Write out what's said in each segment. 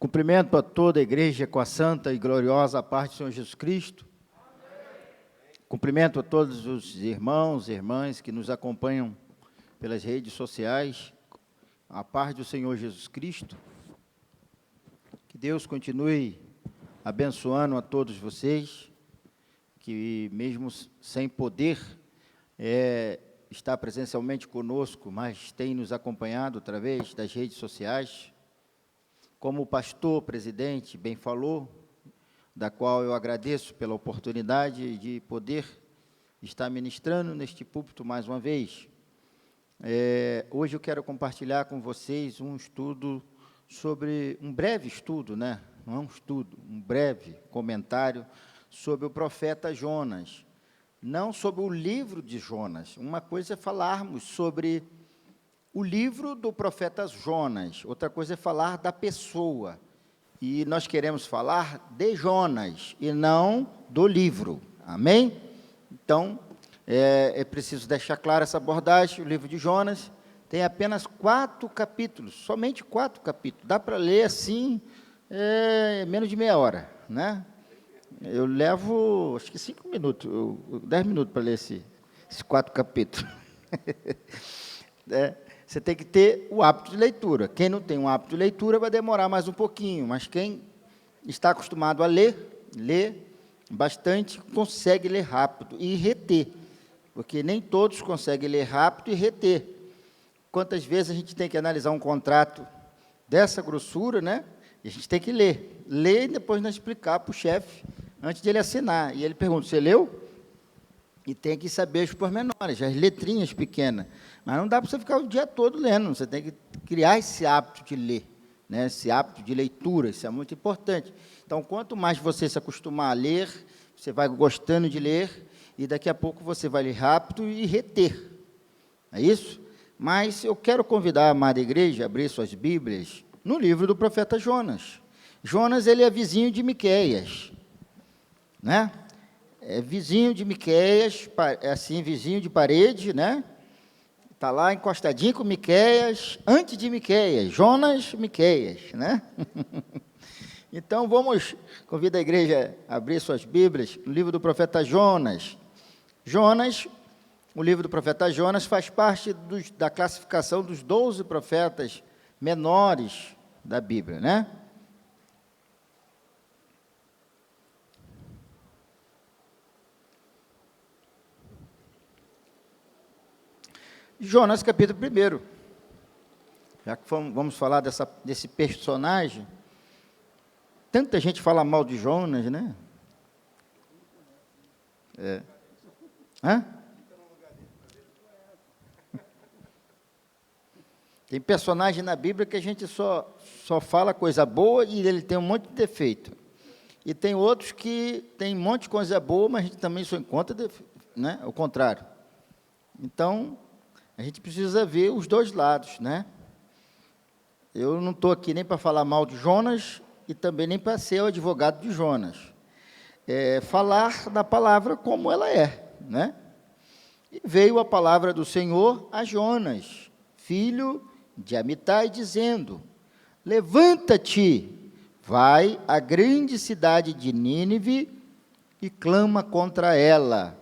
Cumprimento a toda a igreja com a santa e gloriosa paz do Senhor Jesus Cristo. Cumprimento a todos os irmãos e irmãs que nos acompanham pelas redes sociais. A paz do Senhor Jesus Cristo. Que Deus continue abençoando a todos vocês, que mesmo sem poder estar presencialmente conosco, mas tem nos acompanhado através das redes sociais. Como o pastor presidente bem falou, da qual eu agradeço pela oportunidade de poder estar ministrando neste púlpito mais uma vez. Hoje eu quero compartilhar com vocês um estudo sobre, um breve estudo, né? Não é um estudo, um breve comentário sobre o profeta Jonas. Não sobre o livro de Jonas. Uma coisa é falarmos sobre o livro do profeta Jonas, outra coisa é falar da pessoa. E nós queremos falar de Jonas e não do livro. Amém? Então, é preciso deixar clara essa abordagem. O livro de Jonas tem apenas 4 capítulos, somente 4 capítulos. Dá para ler assim, menos de meia hora, né? Eu levo, acho que 5 minutos, 10 minutos para ler esses 4 capítulos. Você tem que ter o hábito de leitura. Quem não tem um hábito de leitura vai demorar mais um pouquinho, mas quem está acostumado a ler, lê bastante, consegue ler rápido e reter, porque nem todos conseguem ler rápido e reter. Quantas vezes a gente tem que analisar um contrato dessa grossura, né? E a gente tem que ler e depois nós explicar para o chefe, antes de ele assinar. E ele pergunta, você leu? E tem que saber os pormenores, as letrinhas pequenas. Mas não dá para você ficar o dia todo lendo, você tem que criar esse hábito de ler, né? Esse hábito de leitura, isso é muito importante. Então, quanto mais você se acostumar a ler, você vai gostando de ler, e daqui a pouco você vai ler rápido e reter. É isso? Mas eu quero convidar a amada igreja a abrir suas Bíblias no livro do profeta Jonas. Jonas, ele é vizinho de Miqueias, né? É vizinho de Miqueias, assim, vizinho de parede, né? Está lá encostadinho com Miqueias, antes de Miqueias, Jonas, Miqueias, né? Então, convido a igreja a abrir suas Bíblias no livro do profeta Jonas. Jonas, o livro do profeta Jonas faz parte da classificação dos 12 profetas menores da Bíblia, né? Jonas, capítulo 1. Já que vamos falar desse personagem, tanta gente fala mal de Jonas, né? Hã? Tem personagem na Bíblia que a gente só fala coisa boa e ele tem um monte de defeito. E tem outros que tem um monte de coisa boa, mas a gente também só encontra, né? O contrário. Então, a gente precisa ver os dois lados, né? Eu não estou aqui nem para falar mal de Jonas e também nem para ser o advogado de Jonas. Falar da palavra como ela é, né? E veio a palavra do Senhor a Jonas, filho de Amitai, dizendo, levanta-te, vai à grande cidade de Nínive e clama contra ela,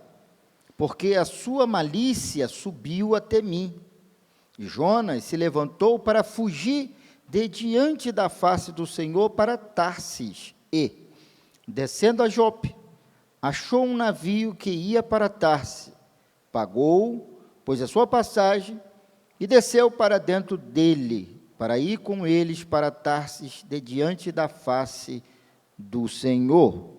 porque a sua malícia subiu até mim. E Jonas se levantou para fugir de diante da face do Senhor para Tarsis, e, descendo a Jope, achou um navio que ia para Tarsis, pagou, pôs a sua passagem, e desceu para dentro dele, para ir com eles para Tarsis, de diante da face do Senhor.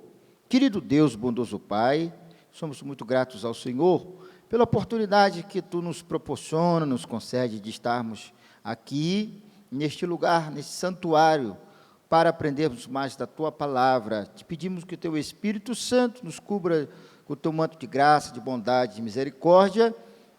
Querido Deus, bondoso Pai, somos muito gratos ao Senhor pela oportunidade que Tu nos proporciona, nos concede de estarmos aqui, neste lugar, nesse santuário, para aprendermos mais da Tua palavra. Te pedimos que o Teu Espírito Santo nos cubra com o Teu manto de graça, de bondade, de misericórdia,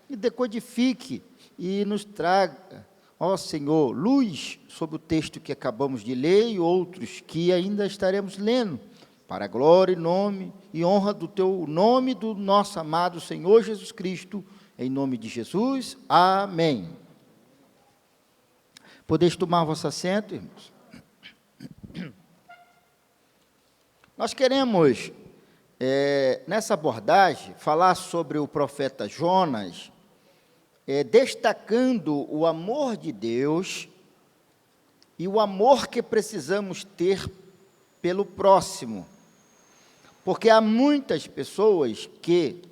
e decodifique e nos traga, ó Senhor, luz sobre o texto que acabamos de ler e outros que ainda estaremos lendo, para a glória e nome e honra do Teu nome, do nosso amado Senhor Jesus Cristo, em nome de Jesus, amém. Podeis tomar vosso assento, irmãos. Nós queremos, nessa abordagem, falar sobre o profeta Jonas, destacando o amor de Deus e o amor que precisamos ter pelo próximo. Porque há muitas pessoas que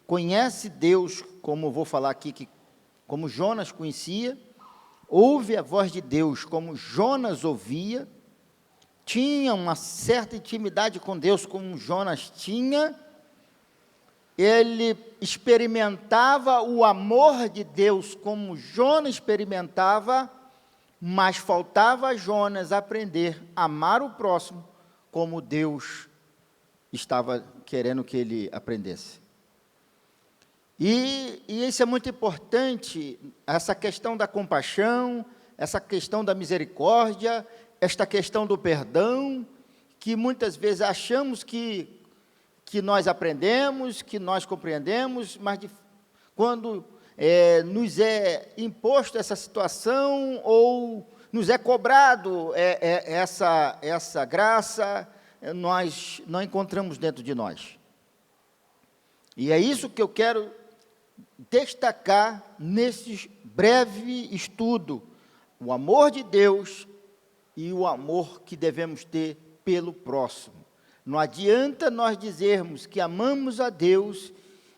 conhecem Deus, como vou falar aqui, como Jonas conhecia, ouve a voz de Deus como Jonas ouvia, tinha uma certa intimidade com Deus como Jonas tinha, ele experimentava o amor de Deus como Jonas experimentava, mas faltava a Jonas aprender a amar o próximo como Deus estava querendo que ele aprendesse. E isso é muito importante, essa questão da compaixão, essa questão da misericórdia, esta questão do perdão, que muitas vezes achamos que nós aprendemos, que nós compreendemos, mas quando nos é imposto essa situação ou nos é cobrado essa graça, nós não encontramos dentro de nós. E é isso que eu quero destacar nesse breve estudo, o amor de Deus e o amor que devemos ter pelo próximo. Não adianta nós dizermos que amamos a Deus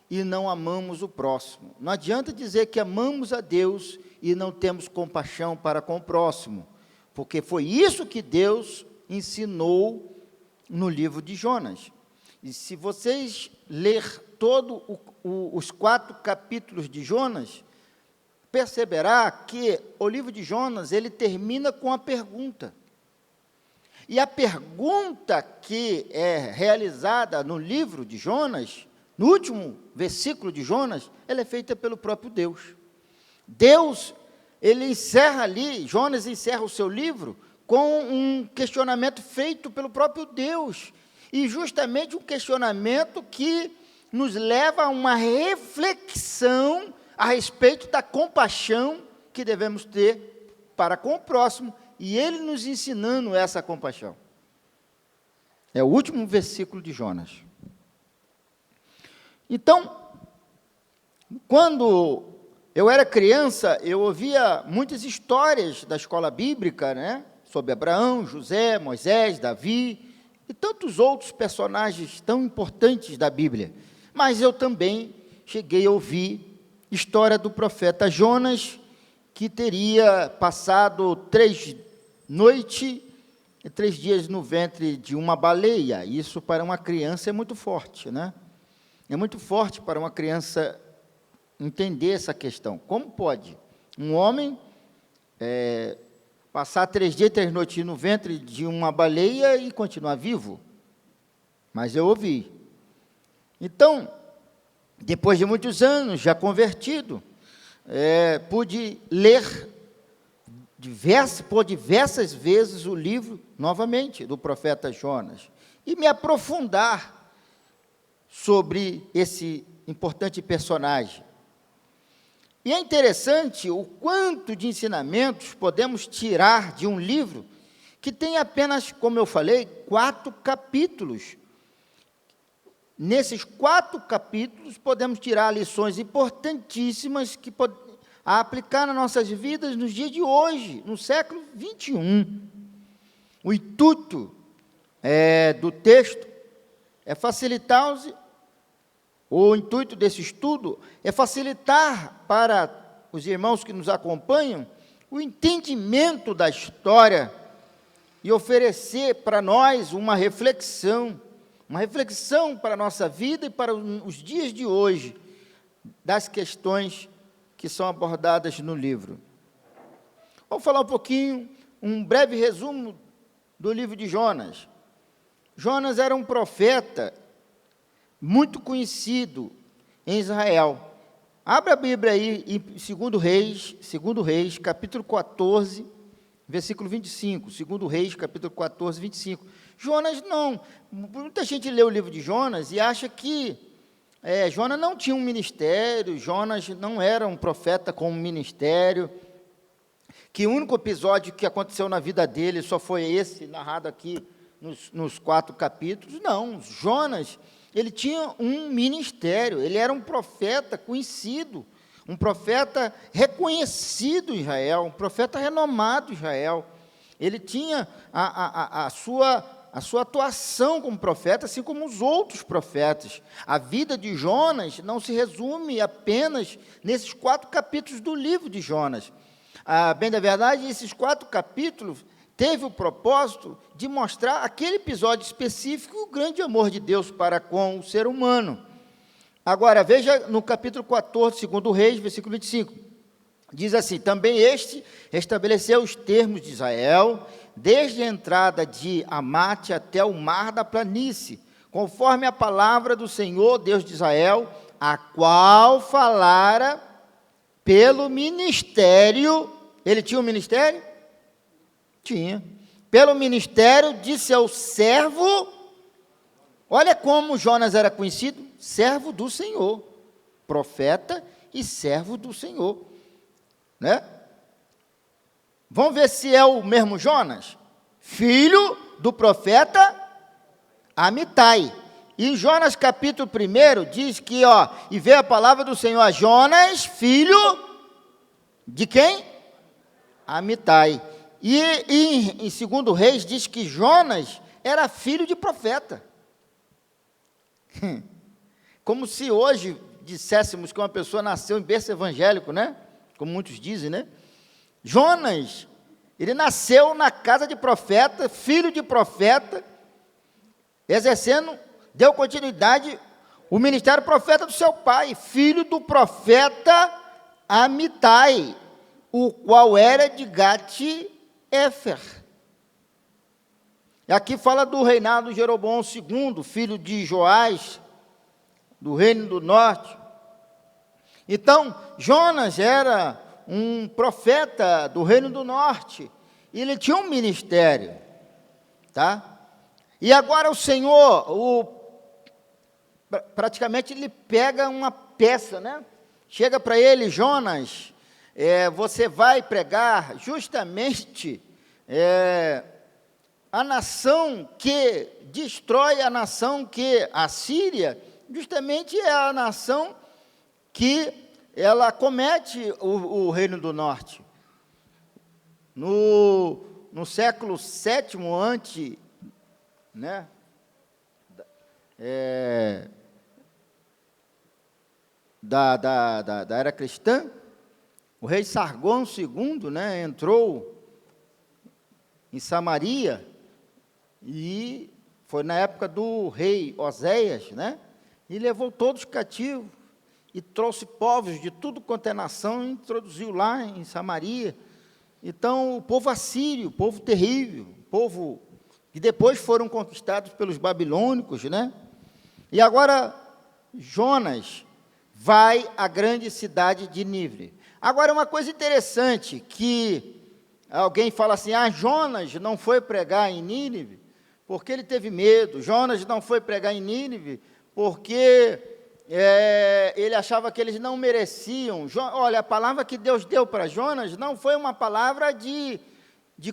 e não amamos o próximo. Não adianta dizer que amamos a Deus e não temos compaixão para com o próximo, porque foi isso que Deus ensinou no livro de Jonas. E se vocês ler todos os 4 capítulos de Jonas, perceberá que o livro de Jonas, ele termina com a pergunta. E a pergunta que é realizada no livro de Jonas, no último versículo de Jonas, ela é feita pelo próprio Deus. Deus, ele encerra ali, Jonas encerra o seu livro com um questionamento feito pelo próprio Deus. E justamente um questionamento que nos leva a uma reflexão a respeito da compaixão que devemos ter para com o próximo, e ele nos ensinando essa compaixão. É o último versículo de Jonas. Então, quando eu era criança, eu ouvia muitas histórias da escola bíblica, né, sobre Abraão, José, Moisés, Davi, e tantos outros personagens tão importantes da Bíblia. Mas eu também cheguei a ouvir história do profeta Jonas, que teria passado 3 noites e 3 dias no ventre de uma baleia. Isso para uma criança é muito forte, né? É muito forte para uma criança entender essa questão. Como pode um homem passar 3 dias e 3 noites no ventre de uma baleia e continuar vivo? Mas eu ouvi. Então, depois de muitos anos, já convertido, pude ler por diversas vezes o livro, novamente, do profeta Jonas, e me aprofundar sobre esse importante personagem. E é interessante o quanto de ensinamentos podemos tirar de um livro que tem apenas, como eu falei, 4 capítulos. Nesses 4 capítulos, podemos tirar lições importantíssimas que a aplicar nas nossas vidas nos dias de hoje, no século 21. O intuito do texto é facilitar o intuito desse estudo é facilitar para os irmãos que nos acompanham o entendimento da história e oferecer para nós uma reflexão para a nossa vida e para os dias de hoje, das questões que são abordadas no livro. Vamos falar um pouquinho, um breve resumo do livro de Jonas. Jonas era um profeta muito conhecido em Israel. Abra a Bíblia aí em 2 Reis, capítulo 14, versículo 25. 2 Reis, capítulo 14, 25. Jonas não. Muita gente lê o livro de Jonas e acha que Jonas não tinha um ministério, Jonas não era um profeta com um ministério, que o único episódio que aconteceu na vida dele só foi esse, narrado aqui nos 4 capítulos. Não, Jonas, ele tinha um ministério, ele era um profeta conhecido, um profeta reconhecido em Israel, um profeta renomado em Israel. Ele tinha a sua atuação como profeta, assim como os outros profetas. A vida de Jonas não se resume apenas nesses 4 capítulos do livro de Jonas. Bem da verdade, esses 4 capítulos teve o propósito de mostrar aquele episódio específico, o grande amor de Deus para com o ser humano. Agora, veja no capítulo 14, 2 Reis, versículo 25. Diz assim: também este estabeleceu os termos de Israel, desde a entrada de Amate até o mar da planície, conforme a palavra do Senhor, Deus de Israel, a qual falara pelo ministério. Ele tinha um ministério? Tinha. Pelo ministério de seu servo. Olha como Jonas era conhecido: servo do Senhor, profeta e servo do Senhor, né? Vamos ver se é o mesmo Jonas, filho do profeta Amitai. E em Jonas capítulo 1 diz que, e veio a palavra do Senhor a Jonas, filho de quem? Amitai. E em 2 Reis diz que Jonas era filho de profeta. Como se hoje disséssemos que uma pessoa nasceu em berço evangélico, né? Como muitos dizem, né? Jonas, ele nasceu na casa de profeta, filho de profeta, deu continuidade o ministério profeta do seu pai, filho do profeta Amitai, o qual era de Gate-Éfer. Aqui fala do reinado de Jeroboão II, filho de Joás, do reino do norte. Então, Jonas era um profeta do reino do norte, e ele tinha um ministério, tá? E agora o Senhor, praticamente ele pega uma peça, né? Chega para ele: Jonas, você vai pregar justamente a nação que destrói a nação que a Síria, justamente é a nação que ela comete o reino do norte. No século VII antes, né, da era cristã, o rei Sargão II, né, entrou em Samaria, e foi na época do rei Oséias, né, e levou todos cativos, e trouxe povos de tudo quanto é nação, e introduziu lá em Samaria. Então, o povo assírio, povo terrível, povo que depois foram conquistados pelos babilônicos, né? E agora, Jonas vai à grande cidade de Nínive. Agora, uma coisa interessante, que alguém fala assim: Jonas não foi pregar em Nínive porque ele teve medo. Jonas não foi pregar em Nínive porque ele achava que eles não mereciam. Olha, a palavra que Deus deu para Jonas não foi uma palavra de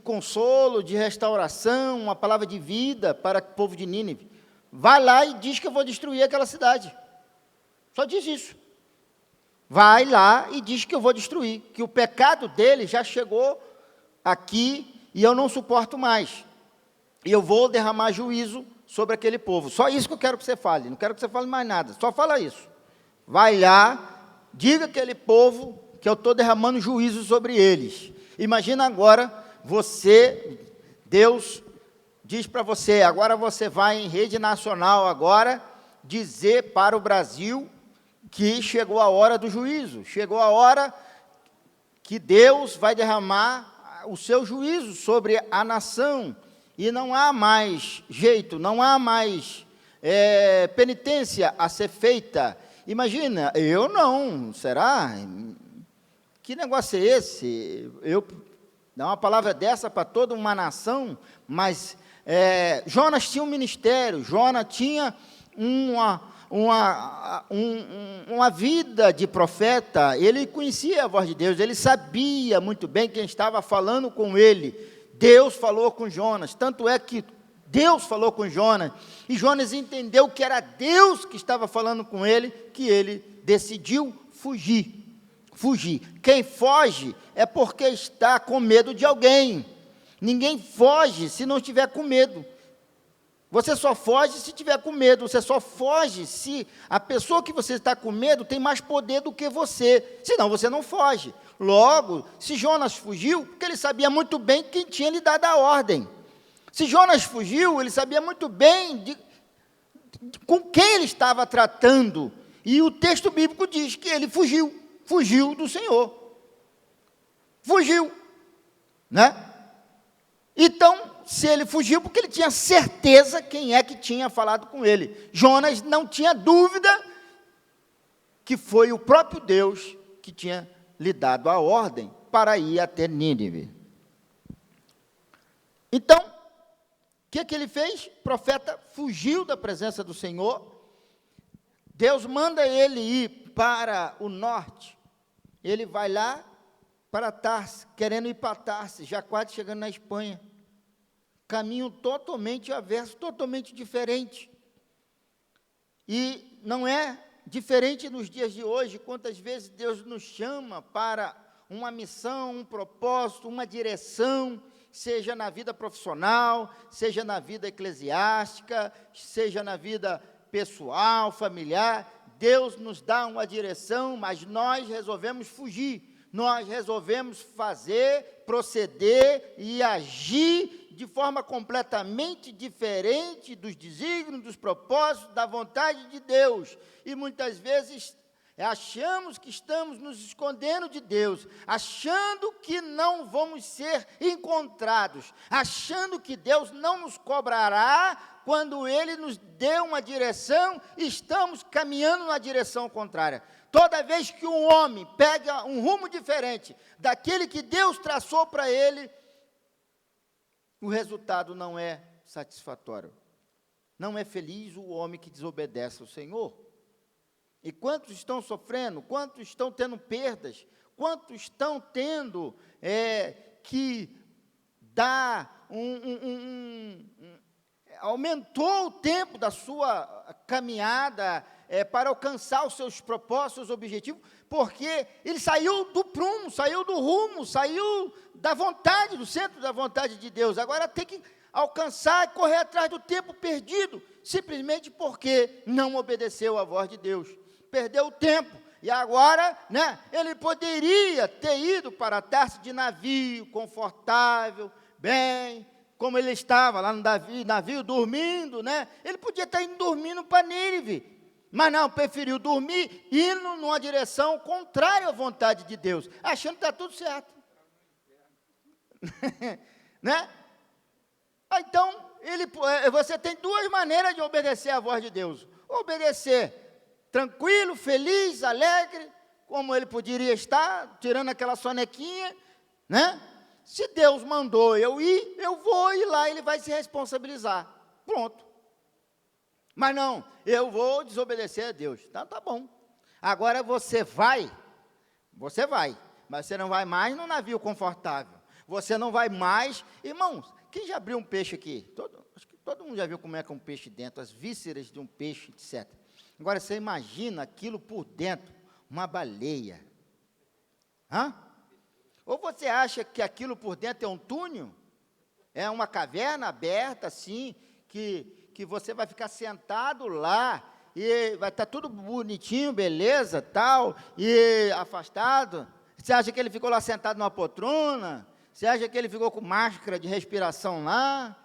consolo, de restauração, uma palavra de vida para o povo de Nínive. Vai lá e diz que eu vou destruir aquela cidade. Só diz isso. Vai lá e diz que eu vou destruir, que o pecado dele já chegou aqui e eu não suporto mais. E eu vou derramar juízo sobre aquele povo. Só isso que eu quero que você fale, não quero que você fale mais nada, só fala isso. Vai lá, diga aquele povo que eu estou derramando juízo sobre eles. Imagina agora Deus diz para você: agora você vai em rede nacional agora dizer para o Brasil que chegou a hora do juízo, chegou a hora que Deus vai derramar o seu juízo sobre a nação, e não há mais jeito, não há mais penitência a ser feita. Imagina, eu não, será? Que negócio é esse? Eu dar uma palavra dessa para toda uma nação? Mas Jonas tinha um ministério, Jonas tinha uma vida de profeta, ele conhecia a voz de Deus, ele sabia muito bem quem estava falando com ele. Deus falou com Jonas, tanto é que Deus falou com Jonas, e Jonas entendeu que era Deus que estava falando com ele, que ele decidiu fugir. Fugir. Quem foge é porque está com medo de alguém. Ninguém foge se não estiver com medo. Você só foge se estiver com medo. Você só foge se a pessoa que você está com medo tem mais poder do que você. Senão você não foge. Logo, se Jonas fugiu, porque ele sabia muito bem quem tinha lhe dado a ordem. Se Jonas fugiu, ele sabia muito bem com quem ele estava tratando. E o texto bíblico diz que ele fugiu. Fugiu do Senhor. Fugiu. Né? Então, se ele fugiu, porque ele tinha certeza quem é que tinha falado com ele. Jonas não tinha dúvida que foi o próprio Deus que tinha lhe dado a ordem para ir até Nínive. Então, o que ele fez? O profeta fugiu da presença do Senhor. Deus manda ele ir para o norte. Ele vai lá para Tarsis, querendo ir para Tarsis, já quase chegando na Espanha. Caminho totalmente averso, totalmente diferente. E não é diferente nos dias de hoje, quantas vezes Deus nos chama para uma missão, um propósito, uma direção, seja na vida profissional, seja na vida eclesiástica, seja na vida pessoal, familiar. Deus nos dá uma direção, mas nós resolvemos fugir. Nós resolvemos fazer, proceder e agir de forma completamente diferente dos desígnios, dos propósitos, da vontade de Deus. E muitas vezes achamos que estamos nos escondendo de Deus, achando que não vamos ser encontrados, achando que Deus não nos cobrará quando Ele nos deu uma direção e estamos caminhando na direção contrária. Toda vez que um homem pega um rumo diferente daquele que Deus traçou para ele, o resultado não é satisfatório. Não é feliz o homem que desobedece ao Senhor. E quantos estão sofrendo, quantos estão tendo perdas, quantos estão tendo que dar aumentou o tempo da sua caminhada para alcançar os seus propósitos, seus objetivos, porque ele saiu do prumo, saiu do rumo, saiu da vontade, do centro da vontade de Deus. Agora tem que alcançar e correr atrás do tempo perdido, simplesmente porque não obedeceu à voz de Deus. Perdeu o tempo. E agora, ele poderia ter ido para Tarsis de navio, confortável, bem, como ele estava lá no navio dormindo, ele podia estar indo dormindo para Nínive, mas não, preferiu dormir, indo numa direção contrária à vontade de Deus, achando que está tudo certo. Então, você tem duas maneiras de obedecer à voz de Deus. Obedecer tranquilo, feliz, alegre, como ele poderia estar, tirando aquela sonequinha, Se Deus mandou eu ir, eu vou ir lá, ele vai se responsabilizar. Pronto. Mas não, eu vou desobedecer a Deus. Então, tá bom. Agora você vai, mas você não vai mais no navio confortável. Você não vai mais. Irmãos, quem já abriu um peixe aqui? Acho que todo mundo já viu como é que é um peixe dentro, as vísceras de um peixe, etc. Agora, você imagina aquilo por dentro, uma baleia. Ou você acha que aquilo por dentro é um túnel? É uma caverna aberta, assim, que você vai ficar sentado lá, e vai estar tudo bonitinho, beleza, tal, e afastado? Você acha que ele ficou lá sentado numa poltrona? Você acha que ele ficou com máscara de respiração lá?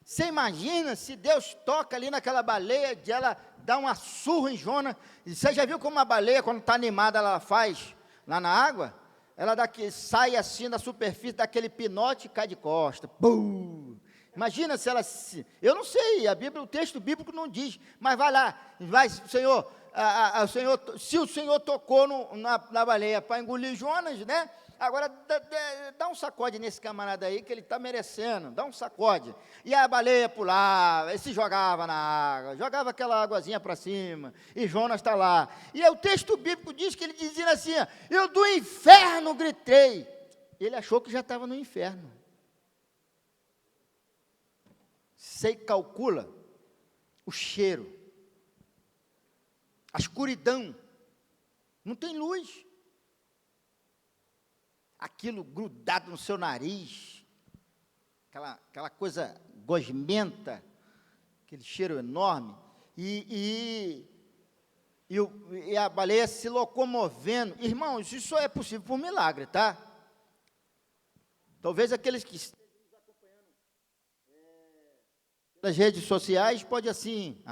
Você imagina se Deus toca ali naquela baleia, de ela dá uma surra em Jonas. Você já viu como uma baleia, quando está animada, ela faz lá na água? Ela sai assim da superfície, daquele pinote e cai de costa. Bum! Imagina se ela... Eu não sei, o texto bíblico não diz, mas vai lá, Senhor, se o Senhor tocou na baleia para engolir Jonas, agora dá um sacode nesse camarada aí, que ele está merecendo, dá um sacode. E a baleia pulava, e se jogava na água, jogava aquela águazinha para cima, e Jonas está lá. E o texto bíblico diz que ele dizia assim, eu do inferno gritei. Ele achou que já estava no inferno. Você calcula o cheiro, a escuridão, não tem luz. Aquilo grudado no seu nariz, aquela coisa gosmenta, aquele cheiro enorme, e a baleia se locomovendo. Irmãos, isso só é possível por milagre, tá? Talvez aqueles que estejam nos acompanhando nas redes sociais, pode assim,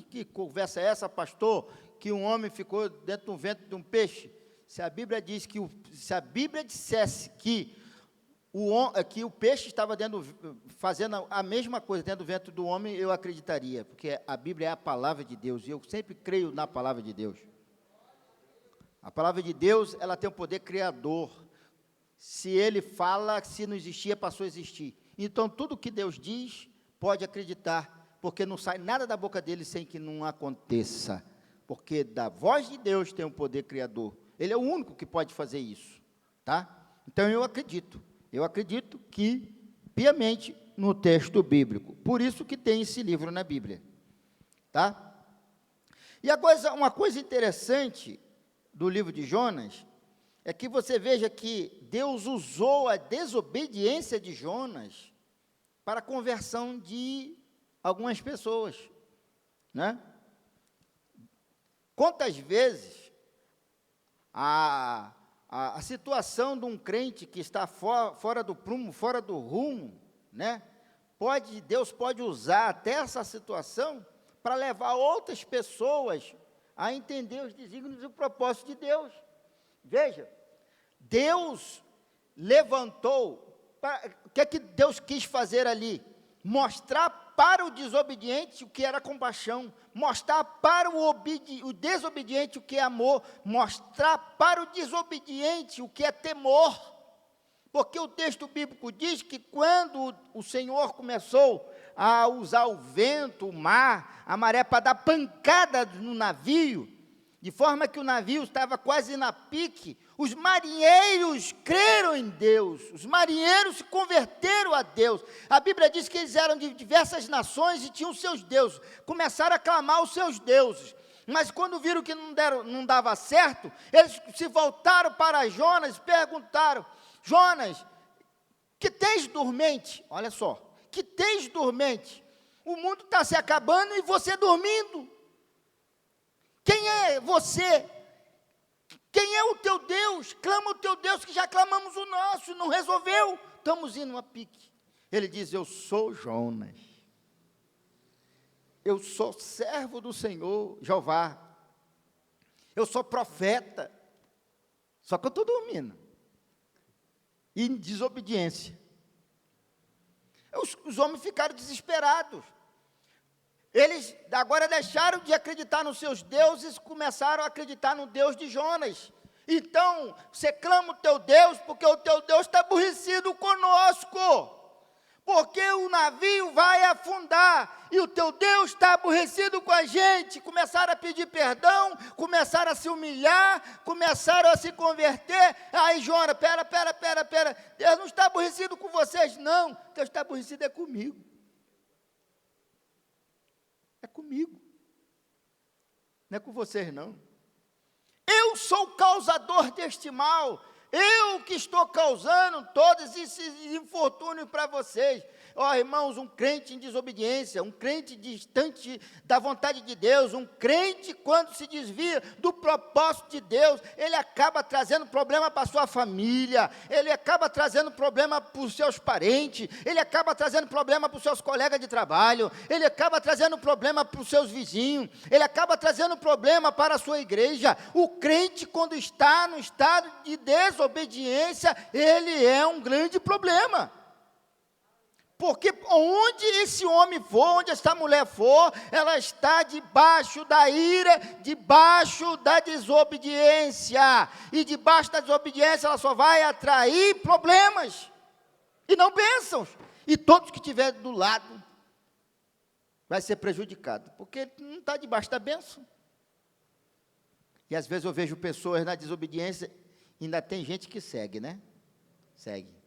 que conversa é essa, pastor, que um homem ficou dentro do ventre de um peixe? Se a Bíblia diz que, se a Bíblia dissesse que o peixe estava fazendo a mesma coisa dentro do ventre do homem, eu acreditaria, porque a Bíblia é a palavra de Deus, e eu sempre creio na palavra de Deus. A palavra de Deus, ela tem um poder criador. Se ele fala, se não existia, passou a existir. Então, tudo que Deus diz, pode acreditar, porque não sai nada da boca dele sem que não aconteça, porque da voz de Deus tem um poder criador. Ele é o único que pode fazer isso, tá? Então, eu acredito que, piamente, no texto bíblico. Por isso que tem esse livro na Bíblia, tá? E uma coisa interessante do livro de Jonas, é que você veja que Deus usou a desobediência de Jonas para a conversão de algumas pessoas, né? Quantas vezes a situação de um crente que está fora do prumo, fora do rumo, né? Deus pode usar até essa situação para levar outras pessoas a entender os desígnios e o propósito de Deus. Veja, Deus levantou, o que é que Deus quis fazer ali? Mostrar para o desobediente o que era compaixão, mostrar para o desobediente o que é amor, mostrar para o desobediente o que é temor, porque o texto bíblico diz que quando o Senhor começou a usar o vento, o mar, a maré para dar pancada no navio, de forma que o navio estava quase na pique, os marinheiros creram em Deus, os marinheiros se converteram a Deus. A Bíblia diz que eles eram de diversas nações e tinham seus deuses, começaram a clamar os seus deuses, mas quando viram que não dava certo, eles se voltaram para Jonas e perguntaram: Jonas, que tens dormente? Olha só, que tens dormente? O mundo está se acabando e você dormindo. Quem é você? Quem é o teu Deus? Clama o teu Deus, que já clamamos o nosso, não resolveu. Estamos indo a pique. Ele diz: eu sou Jonas. Eu sou servo do Senhor, Jeová. Eu sou profeta. Só que eu estou dormindo. Em desobediência. Os homens ficaram desesperados. Eles agora deixaram de acreditar nos seus deuses e começaram a acreditar no Deus de Jonas. Então, você clama o teu Deus, porque o teu Deus está aborrecido conosco. Porque o navio vai afundar, e o teu Deus está aborrecido com a gente. Começaram a pedir perdão, começaram a se humilhar, começaram a se converter. Aí Jonas, pera, Deus não está aborrecido com vocês, não. Deus está aborrecido comigo. É comigo, não é com vocês não. Eu sou o causador deste mal, eu que estou causando todos esses infortúnios para vocês. Ó, irmãos, um crente em desobediência, um crente distante da vontade de Deus, um crente quando se desvia do propósito de Deus, ele acaba trazendo problema para a sua família, ele acaba trazendo problema para os seus parentes, ele acaba trazendo problema para os seus colegas de trabalho, ele acaba trazendo problema para os seus vizinhos, ele acaba trazendo problema para a sua igreja. O crente, quando está no estado de desobediência, ele é um grande problema. Porque onde esse homem for, onde essa mulher for, ela está debaixo da ira, debaixo da desobediência. E debaixo da desobediência ela só vai atrair problemas, e não bênçãos. E todos que estiverem do lado vai ser prejudicado, porque não está debaixo da bênção. E às vezes eu vejo pessoas na desobediência, ainda tem gente que segue, né? Segue.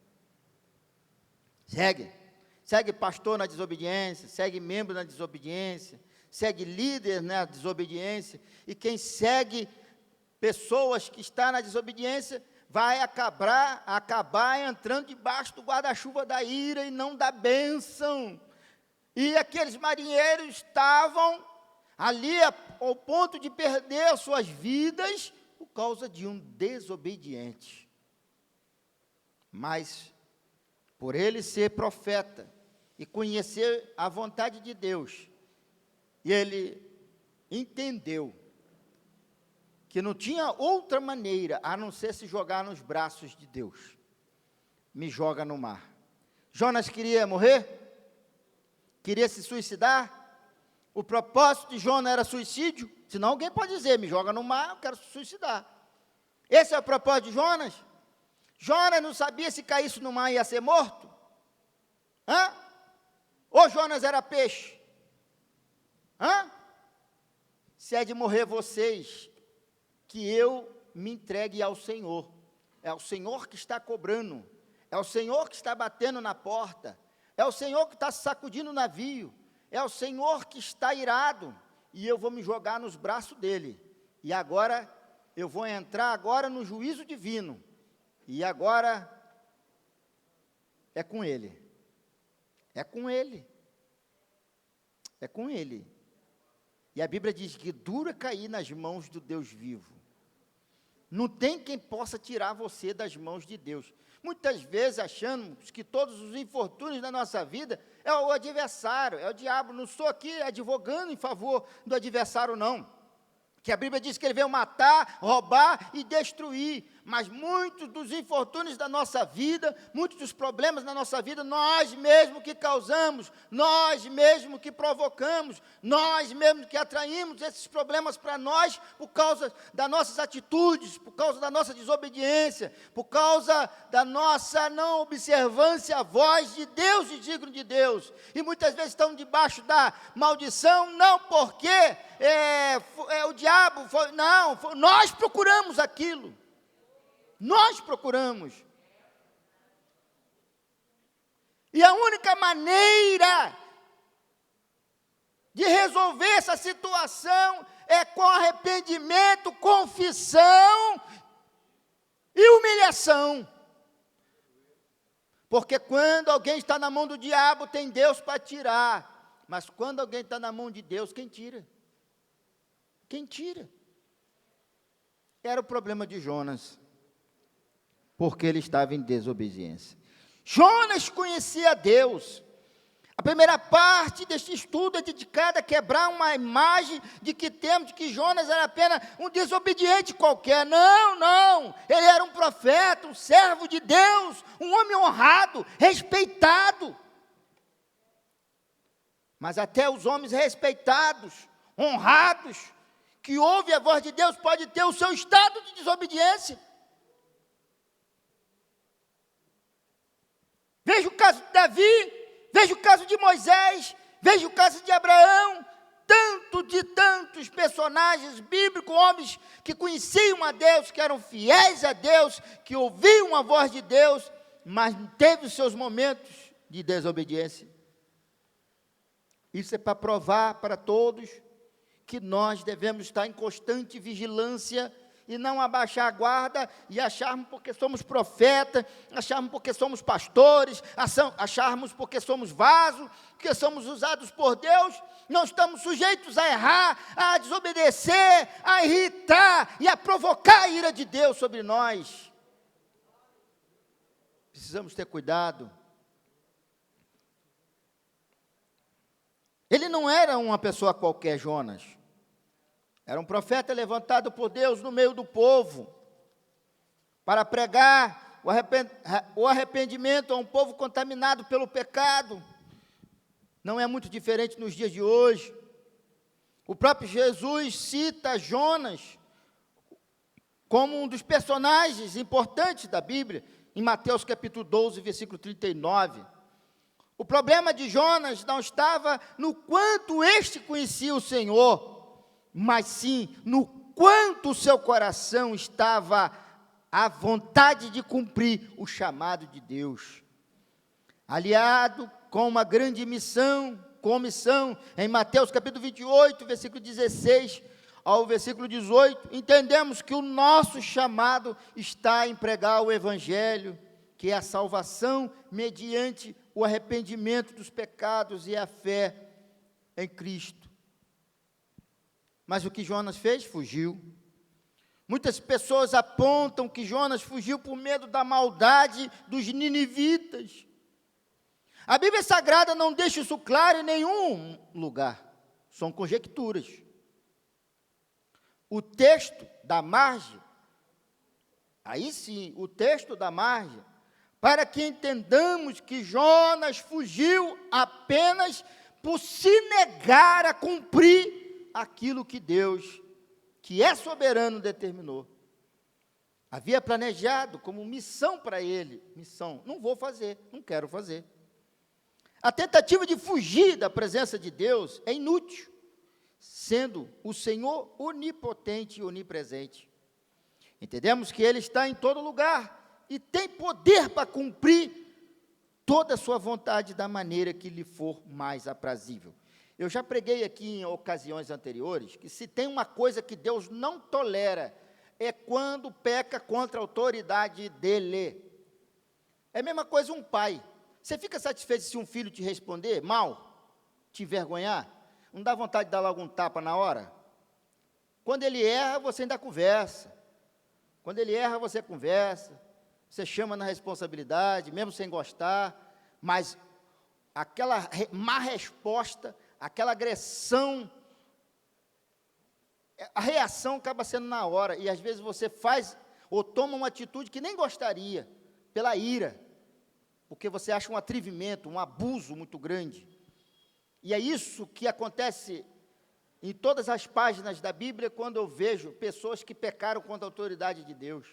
segue pastor na desobediência, segue membro na desobediência, segue líder na desobediência, e quem segue pessoas que estão na desobediência, vai acabar entrando debaixo do guarda-chuva da ira e não da bênção. E aqueles marinheiros estavam ali ao ponto de perder suas vidas por causa de um desobediente. Mas, por ele ser profeta e conhecer a vontade de Deus, ele entendeu que não tinha outra maneira a não ser se jogar nos braços de Deus. Me joga no mar. Jonas queria morrer? Queria se suicidar? O propósito de Jonas era suicídio? Senão alguém pode dizer, me joga no mar, eu quero se suicidar. Esse é o propósito de Jonas? Jonas não sabia se caísse no mar ia ser morto? Ou Jonas era peixe? Se é de morrer vocês, que eu me entregue ao Senhor. É o Senhor que está cobrando. É o Senhor que está batendo na porta. É o Senhor que está sacudindo o navio. É o Senhor que está irado. E eu vou me jogar nos braços dele. E agora, eu vou entrar agora no juízo divino. E agora, é com ele. É com ele. É com ele. E a Bíblia diz que dura cair nas mãos do Deus vivo. Não tem quem possa tirar você das mãos de Deus. Muitas vezes achamos que todos os infortúnios da nossa vida é o adversário, é o diabo. Não estou aqui advogando em favor do adversário, não. Que a Bíblia diz que ele veio matar, roubar e destruir. Mas muitos dos infortúnios da nossa vida, muitos dos problemas da nossa vida, nós mesmos que causamos, nós mesmos que provocamos, nós mesmos que atraímos esses problemas para nós por causa das nossas atitudes, por causa da nossa desobediência, por causa da nossa não observância à voz de Deus e digno de Deus. E muitas vezes estão debaixo da maldição, não porque o diabo foi, não, nós procuramos aquilo. Nós procuramos. E a única maneira de resolver essa situação é com arrependimento, confissão e humilhação. Porque quando alguém está na mão do diabo, tem Deus para tirar. Mas quando alguém está na mão de Deus, quem tira? Quem tira? Era o problema de Jonas. Porque ele estava em desobediência. Jonas conhecia Deus. A primeira parte deste estudo é dedicada a quebrar uma imagem de que temos, de que Jonas era apenas um desobediente qualquer. Não, não. Ele era um profeta, um servo de Deus, um homem honrado, respeitado. Mas até os homens respeitados, honrados, que ouvem a voz de Deus, pode ter o seu estado de desobediência. Veja o caso de Davi, veja o caso de Moisés, veja o caso de Abraão, tantos personagens bíblicos, homens que conheciam a Deus, que eram fiéis a Deus, que ouviam a voz de Deus, mas teve os seus momentos de desobediência. Isso é para provar para todos que nós devemos estar em constante vigilância e não abaixar a guarda e acharmos porque somos profetas, acharmos porque somos pastores, acharmos porque somos vasos, porque somos usados por Deus, não estamos sujeitos a errar, a desobedecer, a irritar e a provocar a ira de Deus sobre nós. Precisamos ter cuidado. Ele não era uma pessoa qualquer, Jonas. Era um profeta levantado por Deus no meio do povo, para pregar o arrependimento a um povo contaminado pelo pecado. Não é muito diferente nos dias de hoje. O próprio Jesus cita Jonas como um dos personagens importantes da Bíblia, em Mateus capítulo 12, versículo 39. O problema de Jonas não estava no quanto este conhecia o Senhor, mas sim no quanto o seu coração estava à vontade de cumprir o chamado de Deus. Aliado com uma grande missão, comissão, em Mateus capítulo 28, versículo 16 ao versículo 18, entendemos que o nosso chamado está em pregar o Evangelho, que é a salvação mediante o arrependimento dos pecados e a fé em Cristo. Mas o que Jonas fez? Fugiu. Muitas pessoas apontam que Jonas fugiu por medo da maldade dos ninivitas. A Bíblia Sagrada não deixa isso claro em nenhum lugar. São conjecturas. O texto da margem, aí sim, o texto da margem, para que entendamos que Jonas fugiu apenas por se negar a cumprir aquilo que Deus, que é soberano, determinou. Havia planejado como missão para ele, missão, não vou fazer, não quero fazer. A tentativa de fugir da presença de Deus é inútil, sendo o Senhor onipotente e onipresente. Entendemos que Ele está em todo lugar e tem poder para cumprir toda a sua vontade da maneira que lhe for mais aprazível. Eu já preguei aqui em ocasiões anteriores que se tem uma coisa que Deus não tolera, é quando peca contra a autoridade dele. É a mesma coisa um pai. Você fica satisfeito se um filho te responder mal, te envergonhar? Não dá vontade de dar logo um tapa na hora? Quando ele erra, você ainda conversa. Quando ele erra, você conversa. Você chama na responsabilidade, mesmo sem gostar. Mas aquela má resposta, aquela agressão, a reação acaba sendo na hora. E às vezes você faz ou toma uma atitude que nem gostaria, pela ira. Porque você acha um atrevimento, um abuso muito grande. E é isso que acontece em todas as páginas da Bíblia, quando eu vejo pessoas que pecaram contra a autoridade de Deus.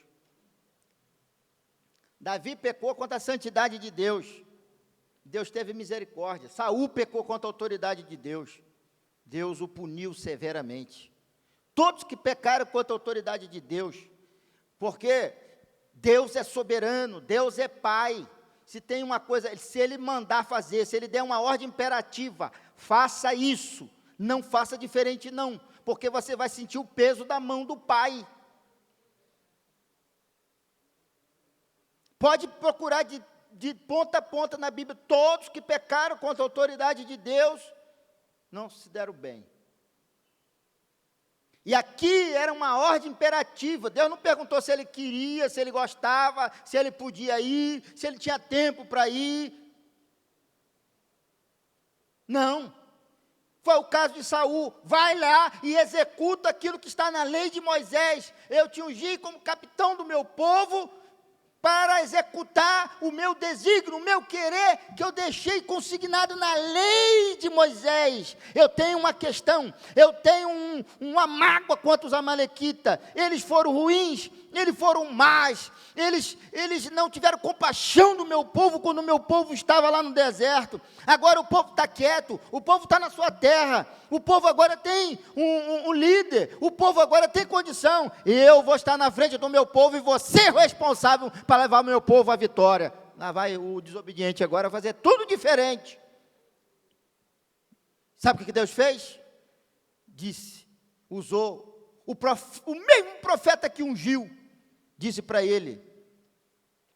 Davi pecou contra a santidade de Deus. Deus teve misericórdia. Saul pecou contra a autoridade de Deus. Deus o puniu severamente. Todos que pecaram contra a autoridade de Deus, porque Deus é soberano, Deus é Pai. Se tem uma coisa, se Ele mandar fazer, se Ele der uma ordem imperativa, faça isso, não faça diferente não, porque você vai sentir o peso da mão do Pai. Pode procurar de ponta a ponta na Bíblia, todos que pecaram contra a autoridade de Deus, não se deram bem. E aqui era uma ordem imperativa. Deus não perguntou se ele queria, se ele gostava, se ele podia ir, se ele tinha tempo para ir. Não. Foi o caso de Saul. Vai lá e executa aquilo que está na lei de Moisés. Eu te ungi como capitão do meu povo para executar o meu desígnio, o meu querer, que eu deixei consignado na lei de Moisés. Eu tenho uma questão, eu tenho uma mágoa contra os amalequitas. Eles foram ruins, eles foram más, eles não tiveram compaixão do meu povo, quando o meu povo estava lá no deserto. Agora o povo está quieto, o povo está na sua terra, o povo agora tem um líder, o povo agora tem condição. Eu vou estar na frente do meu povo e vou ser responsável para levar o meu povo à vitória. Lá vai o desobediente agora fazer tudo diferente. Sabe o que Deus fez? Disse, usou o mesmo profeta que ungiu, disse para ele,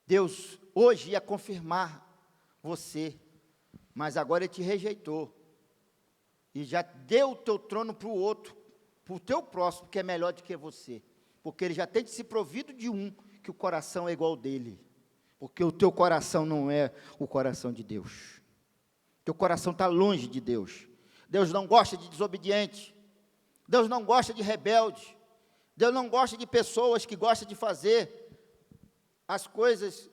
Deus hoje ia confirmar você, mas agora ele te rejeitou, e já deu o teu trono para o outro, para o teu próximo, que é melhor do que você, porque ele já tem se provido de um, que o coração é igual ao dele, porque o teu coração não é o coração de Deus, teu coração está longe de Deus. Deus não gosta de desobediente, Deus não gosta de rebelde, Deus não gosta de pessoas que gostam de fazer as coisas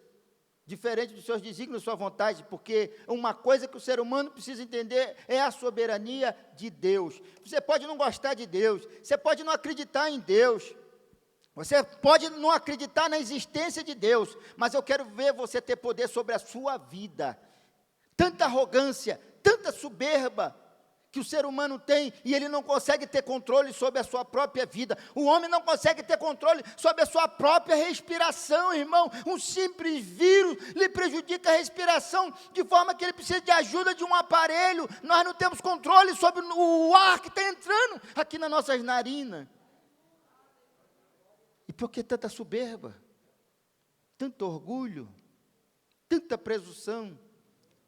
diferentes dos seus desígnios, sua vontade, porque uma coisa que o ser humano precisa entender é a soberania de Deus. Você pode não gostar de Deus, você pode não acreditar em Deus, você pode não acreditar na existência de Deus, mas eu quero ver você ter poder sobre a sua vida. Tanta arrogância, tanta soberba, que o ser humano tem, e ele não consegue ter controle sobre a sua própria vida. O homem não consegue ter controle sobre a sua própria respiração, irmão. Um simples vírus lhe prejudica a respiração, de forma que ele precisa de ajuda de um aparelho. Nós não temos controle sobre o ar que está entrando aqui nas nossas narinas. E por que tanta soberba? Tanto orgulho? Tanta presunção?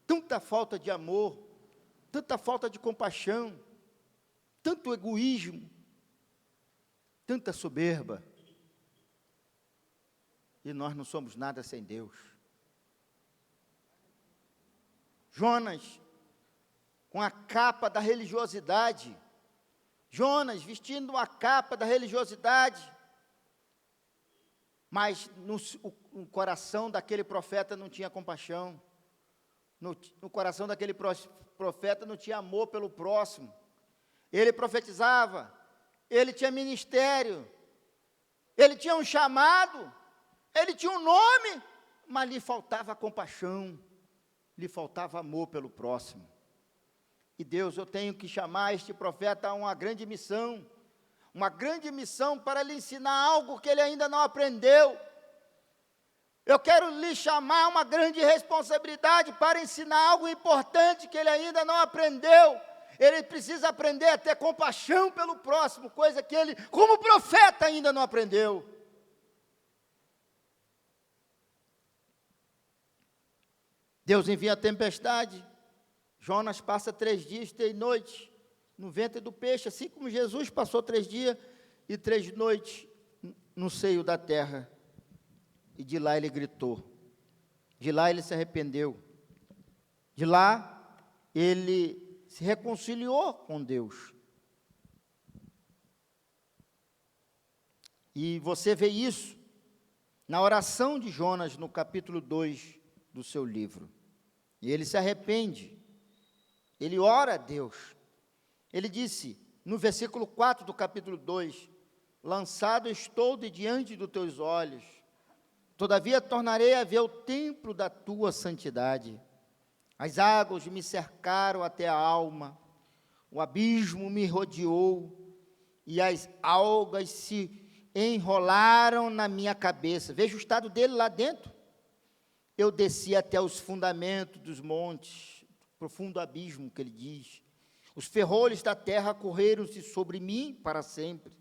Tanta falta de amor? Tanta falta de compaixão, tanto egoísmo, tanta soberba. E nós não somos nada sem Deus. Jonas, com a capa da religiosidade, Jonas vestindo a capa da religiosidade, mas no coração daquele profeta não tinha compaixão. No coração daquele profeta não tinha amor pelo próximo. Ele profetizava, ele tinha ministério, ele tinha um chamado, ele tinha um nome, mas lhe faltava compaixão, lhe faltava amor pelo próximo. E Deus, eu tenho que chamar este profeta a uma grande missão para lhe ensinar algo que ele ainda não aprendeu. Eu quero lhe chamar a uma grande responsabilidade para ensinar algo importante que ele ainda não aprendeu. Ele precisa aprender a ter compaixão pelo próximo, coisa que ele, como profeta, ainda não aprendeu. Deus envia a tempestade. Jonas passa 3 dias e 3 noites no ventre do peixe, assim como Jesus passou 3 dias e 3 noites no seio da terra. E de lá ele gritou, de lá ele se arrependeu, de lá ele se reconciliou com Deus. E você vê isso na oração de Jonas, no capítulo 2 do seu livro. E ele se arrepende, ele ora a Deus. Ele disse, no versículo 4 do capítulo 2, lançado estou de diante dos teus olhos, todavia tornarei a ver o templo da tua santidade. As águas me cercaram até a alma, o abismo me rodeou, e as algas se enrolaram na minha cabeça. Veja o estado dele lá dentro. Eu desci até os fundamentos dos montes, profundo abismo que ele diz. Os ferrolhos da terra correram-se sobre mim para sempre.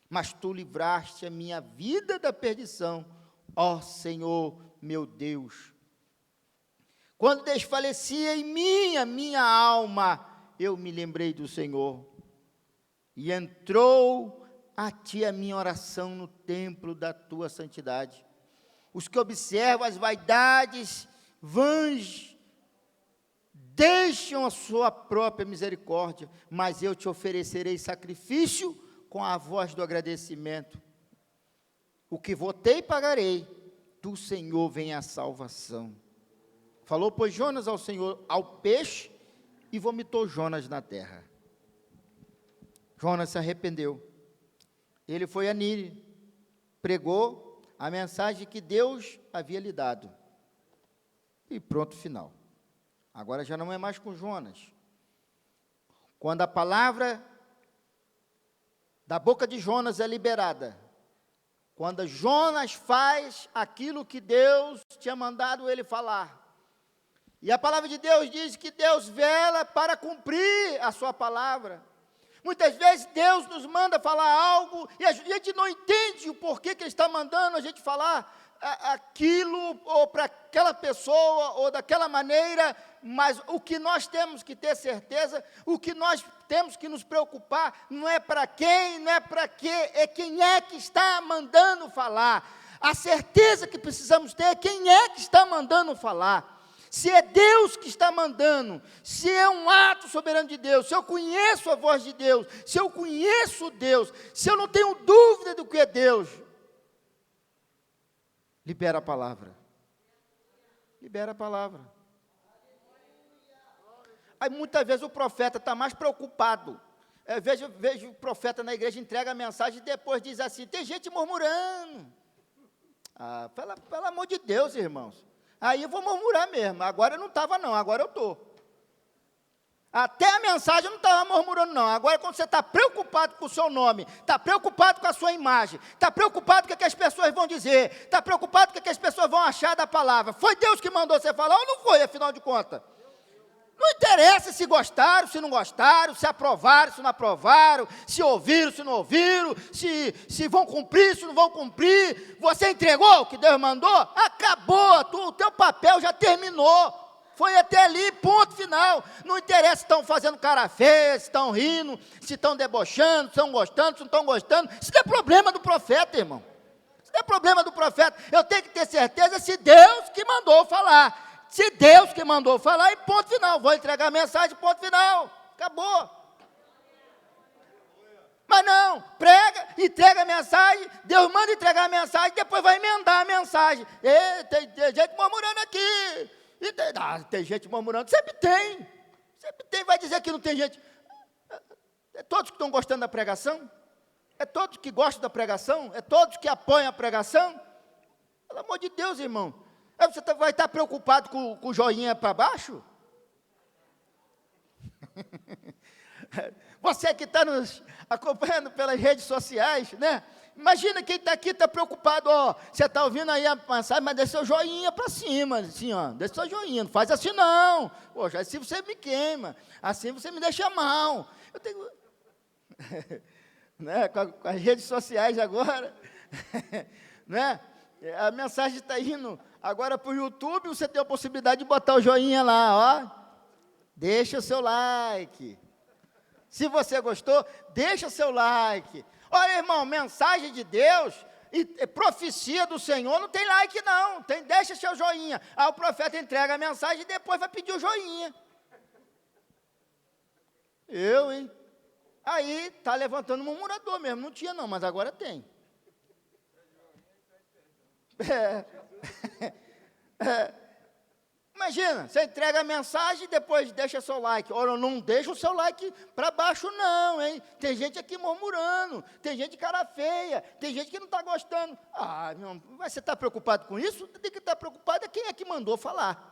Mas tu livraste a minha vida da perdição, ó Senhor, meu Deus. Quando desfalecia em mim a minha alma, eu me lembrei do Senhor. E entrou a ti a minha oração no templo da tua santidade. Os que observam as vaidades vãs, deixam a sua própria misericórdia, mas eu te oferecerei sacrifício com a voz do agradecimento. O que votei, pagarei, do Senhor vem a salvação. Falou, pois, Jonas ao Senhor, ao peixe, e vomitou Jonas na terra. Jonas se arrependeu. Ele foi a Nínive, pregou a mensagem que Deus havia lhe dado. E pronto, final. Agora já não é mais com Jonas. Quando a palavra da boca de Jonas é liberada, quando Jonas faz aquilo que Deus tinha mandado ele falar, e a palavra de Deus diz que Deus vela para cumprir a sua palavra. Muitas vezes Deus nos manda falar algo e a gente não entende o porquê que Ele está mandando a gente falar aquilo, ou para aquela pessoa, ou daquela maneira, mas o que nós temos que ter certeza, o que nós temos que nos preocupar, não é para quem, não é para quê, é quem é que está mandando falar. A certeza que precisamos ter é quem é que está mandando falar. Se é Deus que está mandando, se é um ato soberano de Deus, se eu conheço a voz de Deus, se eu conheço Deus, se eu não tenho dúvida do que é Deus, libera a palavra. Libera a palavra. Aí muitas vezes o profeta está mais preocupado. Eu vejo o profeta na igreja, entrega a mensagem e depois diz assim, tem gente murmurando. Pelo amor de Deus, irmãos. Aí eu vou murmurar mesmo. Agora eu não estava não, agora eu estou. Até a mensagem não estava murmurando, não. Agora, quando você está preocupado com o seu nome, está preocupado com a sua imagem, está preocupado com o que as pessoas vão dizer, está preocupado com o que as pessoas vão achar da palavra. Foi Deus que mandou você falar ou não foi, afinal de contas? Não interessa se gostaram, se não gostaram, se aprovaram, se não aprovaram, se ouviram, se não ouviram, se vão cumprir, se não vão cumprir. Você entregou o que Deus mandou? Acabou, o teu papel já terminou. Foi até ali, ponto final. Não interessa se estão fazendo cara feia, se estão rindo, se estão debochando, se estão gostando, se não estão gostando. Isso não é problema do profeta, irmão. Isso não é problema do profeta. Eu tenho que ter certeza se Deus que mandou falar. Se Deus que mandou falar, e ponto final. Vou entregar a mensagem, ponto final. Acabou. Mas não, prega, entrega a mensagem, Deus manda entregar a mensagem, depois vai emendar a mensagem. Tem gente murmurando aqui. Tem gente murmurando, sempre tem, vai dizer que não tem gente. É todos que estão gostando da pregação? É todos que gostam da pregação? É todos que apoiam a pregação? Pelo amor de Deus, irmão. Você vai estar preocupado com o joinha para baixo? Você que está nos acompanhando pelas redes sociais, né? Imagina quem está aqui, está preocupado, ó, você está ouvindo aí a mensagem, mas deixa seu joinha para cima, assim, ó, deixa seu joinha, não faz assim não, poxa, assim você me queima, assim você me deixa mal. Eu tenho, né, com as redes sociais agora, né, a mensagem está indo agora para o YouTube, você tem a possibilidade de botar o joinha lá, ó, deixa o seu like, se você gostou, deixa o seu like. Olha, irmão, mensagem de Deus e profecia do Senhor não tem like, não. Deixa seu joinha. Aí o profeta entrega a mensagem e depois vai pedir o joinha. Hein? Aí está levantando um murmurador mesmo. Não tinha, não, mas agora tem. Imagina, você entrega a mensagem e depois deixa seu like. Ora, não deixa o seu like para baixo não, hein? Tem gente aqui murmurando, tem gente cara feia, tem gente que não está gostando. Ah, meu, você está preocupado com isso? Tem que estar preocupado é quem é que mandou falar.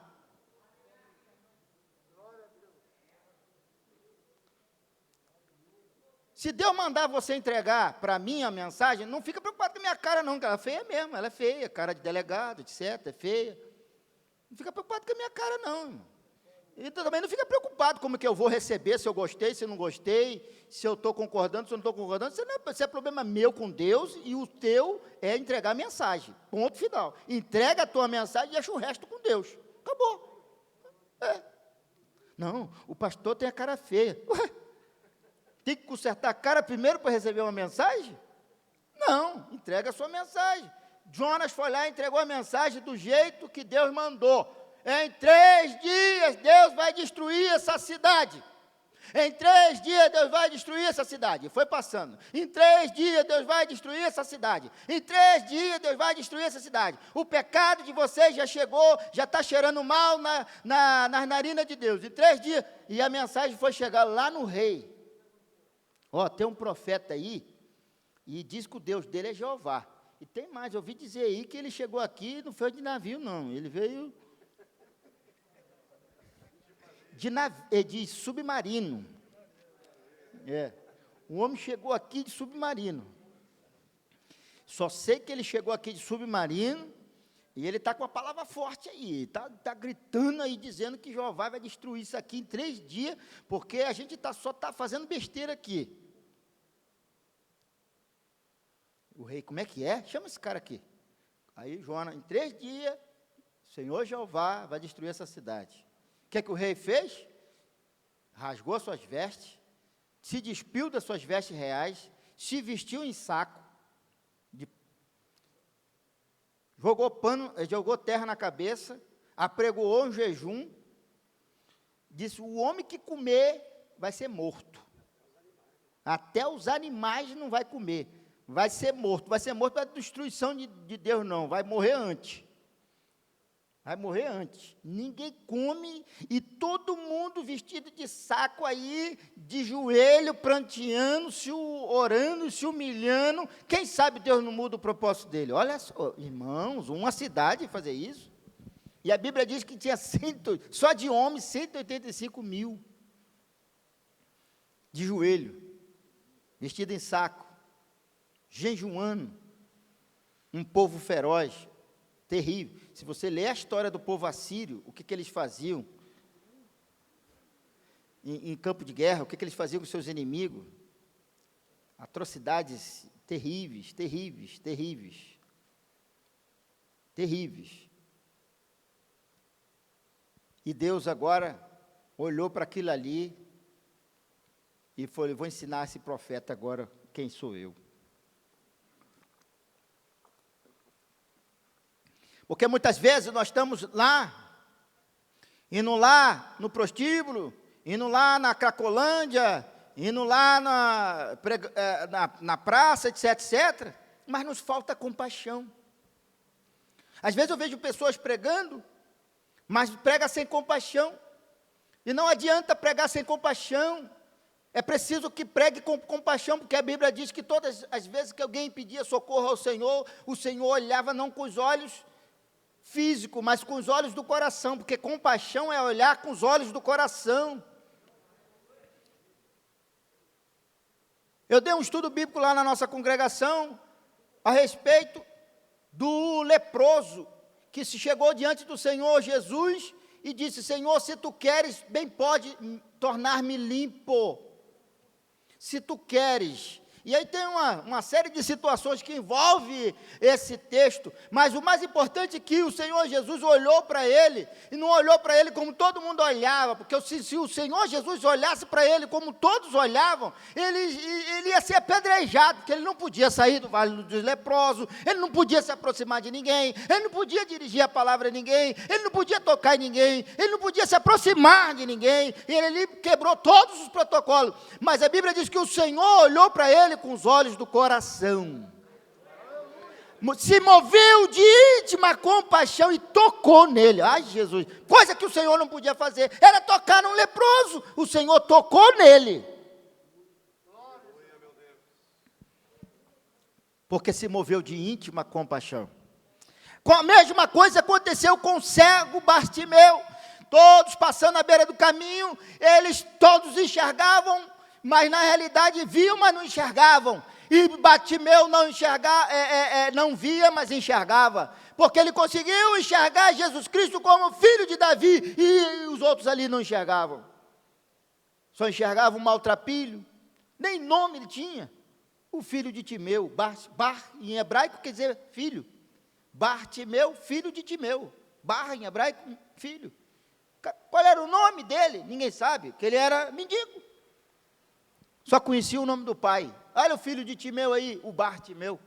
Se Deus mandar você entregar para mim a mensagem, não fica preocupado com a minha cara não, que ela é feia mesmo, ela é feia, cara de delegado, etc, é feia. Não fica preocupado com a minha cara, não. E também não fica preocupado como que eu vou receber, se eu gostei, se eu não gostei, se eu estou concordando, se eu não estou concordando. Isso é problema meu com Deus e o teu é entregar a mensagem. Ponto final. Entrega a tua mensagem e deixa o resto com Deus. Acabou. Não, o pastor tem a cara feia. Ué, tem que consertar a cara primeiro para receber uma mensagem? Não, entrega a sua mensagem. Jonas foi lá e entregou a mensagem do jeito que Deus mandou. Em 3 dias Deus vai destruir essa cidade. Em 3 dias Deus vai destruir essa cidade. Foi passando. Em 3 dias Deus vai destruir essa cidade. Em 3 dias Deus vai destruir essa cidade. O pecado de vocês já chegou, já está cheirando mal nas narinas de Deus. Em 3 dias. E a mensagem foi chegar lá no rei. Ó, tem um profeta aí, e diz que o Deus dele é Jeová. E tem mais, eu ouvi dizer aí que ele chegou aqui, não foi de navio, não. Ele veio de submarino. O homem chegou aqui de submarino. Só sei que ele chegou aqui de submarino e ele está com a palavra forte aí. Está gritando aí, dizendo que Jeová vai destruir isso aqui em 3 dias, porque a gente só está fazendo besteira aqui. O rei, como é que é? Chama esse cara aqui. Aí Jonas, em 3 dias, o Senhor Jeová vai destruir essa cidade. O que é que o rei fez? Rasgou suas vestes, se despiu das suas vestes reais, se vestiu em saco, jogou terra na cabeça, apregoou um jejum, disse, o homem que comer vai ser morto. Até os animais não vai comer. Vai ser morto para destruição de Deus não, vai morrer antes. Ninguém come e todo mundo vestido de saco aí, de joelho, pranteando, orando, se humilhando. Quem sabe Deus não muda o propósito dele? Olha só, irmãos, uma cidade fazer isso. E a Bíblia diz que tinha só de homens 185 mil. de joelho, vestido em saco, jejuando, um povo feroz, terrível. Se você ler a história do povo assírio, o que eles faziam em campo de guerra, o que eles faziam com seus inimigos, atrocidades terríveis, terríveis, terríveis, terríveis. E Deus agora olhou para aquilo ali e falou: vou ensinar esse profeta agora quem sou eu. Porque muitas vezes nós estamos lá, indo lá no prostíbulo, indo lá na Cracolândia, indo lá na praça, etc, etc, mas nos falta compaixão. Às vezes eu vejo pessoas pregando, mas prega sem compaixão, e não adianta pregar sem compaixão, é preciso que pregue com compaixão, porque a Bíblia diz que todas as vezes que alguém pedia socorro ao Senhor, o Senhor olhava não com os olhos físicos, mas com os olhos do coração, porque compaixão é olhar com os olhos do coração. Eu dei um estudo bíblico lá na nossa congregação, a respeito do leproso, que se chegou diante do Senhor Jesus, e disse: Senhor, se tu queres, bem pode tornar-me limpo, se tu queres. E aí tem uma série de situações que envolve esse texto, mas o mais importante é que o Senhor Jesus olhou para ele, e não olhou para ele como todo mundo olhava, porque se o Senhor Jesus olhasse para ele como todos olhavam, ele ia ser apedrejado, porque ele não podia sair do vale dos leprosos, ele não podia se aproximar de ninguém, ele não podia dirigir a palavra a ninguém, ele não podia tocar em ninguém, ele não podia se aproximar de ninguém, e ele quebrou todos os protocolos, mas a Bíblia diz que o Senhor olhou para ele com os olhos do coração, se moveu de íntima compaixão e tocou nele. Ai, Jesus, coisa que o Senhor não podia fazer, era tocar num leproso. O Senhor tocou nele, porque se moveu de íntima compaixão. A mesma coisa aconteceu com o cego Bartimeu. Todos passando à beira do caminho, eles todos enxergavam, mas na realidade viam, mas não enxergavam. E Bartimeu não via, mas enxergava, porque ele conseguiu enxergar Jesus Cristo como filho de Davi, e os outros ali não enxergavam, só enxergavam um maltrapilho, nem nome ele tinha, o filho de Timeu. Bar em hebraico quer dizer filho, Bartimeu, filho de Timeu, Bar em hebraico, filho. Qual era o nome dele? Ninguém sabe, que ele era mendigo, só conhecia o nome do pai. Olha o filho de Timeu aí, o Bartimeu.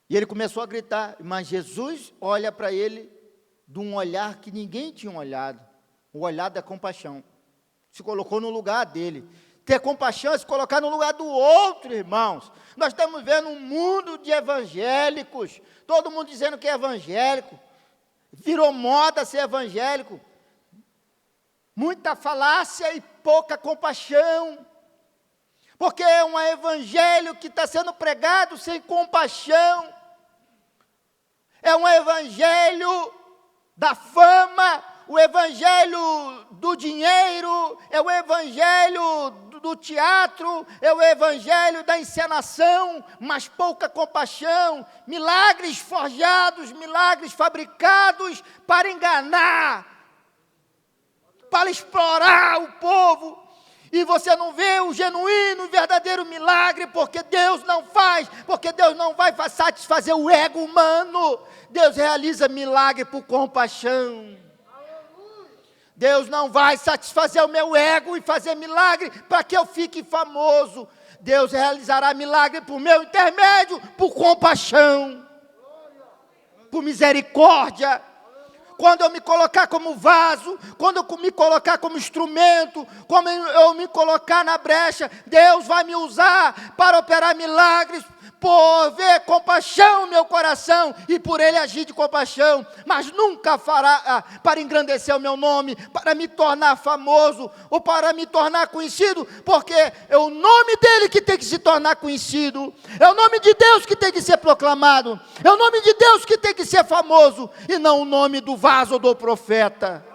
E ele começou a gritar, mas Jesus olha para ele de um olhar que ninguém tinha olhado, o olhar da compaixão. Se colocou no lugar dele. Ter compaixão é se colocar no lugar do outro, irmãos. Nós estamos vendo um mundo de evangélicos, todo mundo dizendo que é evangélico, virou moda ser evangélico, muita falácia e pouca compaixão, porque é um evangelho que está sendo pregado sem compaixão, é um evangelho da fama, o evangelho do dinheiro, é o evangelho do teatro, é o evangelho da encenação, mas pouca compaixão, milagres forjados, milagres fabricados para enganar, para explorar o povo, e você não vê o genuíno, verdadeiro milagre, porque Deus não faz, porque Deus não vai satisfazer o ego humano. Deus realiza milagre por compaixão. Deus não vai satisfazer o meu ego e fazer milagre para que eu fique famoso. Deus realizará milagre por meu intermédio, por compaixão, por misericórdia. Quando eu me colocar como vaso, quando eu me colocar como instrumento, quando eu me colocar na brecha, Deus vai me usar para operar milagres, por ver compaixão no meu coração e por Ele agir de compaixão, mas nunca fará para engrandecer o meu nome, para me tornar famoso ou para me tornar conhecido, porque é o nome dEle que tem que se tornar conhecido, é o nome de Deus que tem que ser proclamado, é o nome de Deus que tem que ser famoso, e não o nome do vaso ou do profeta.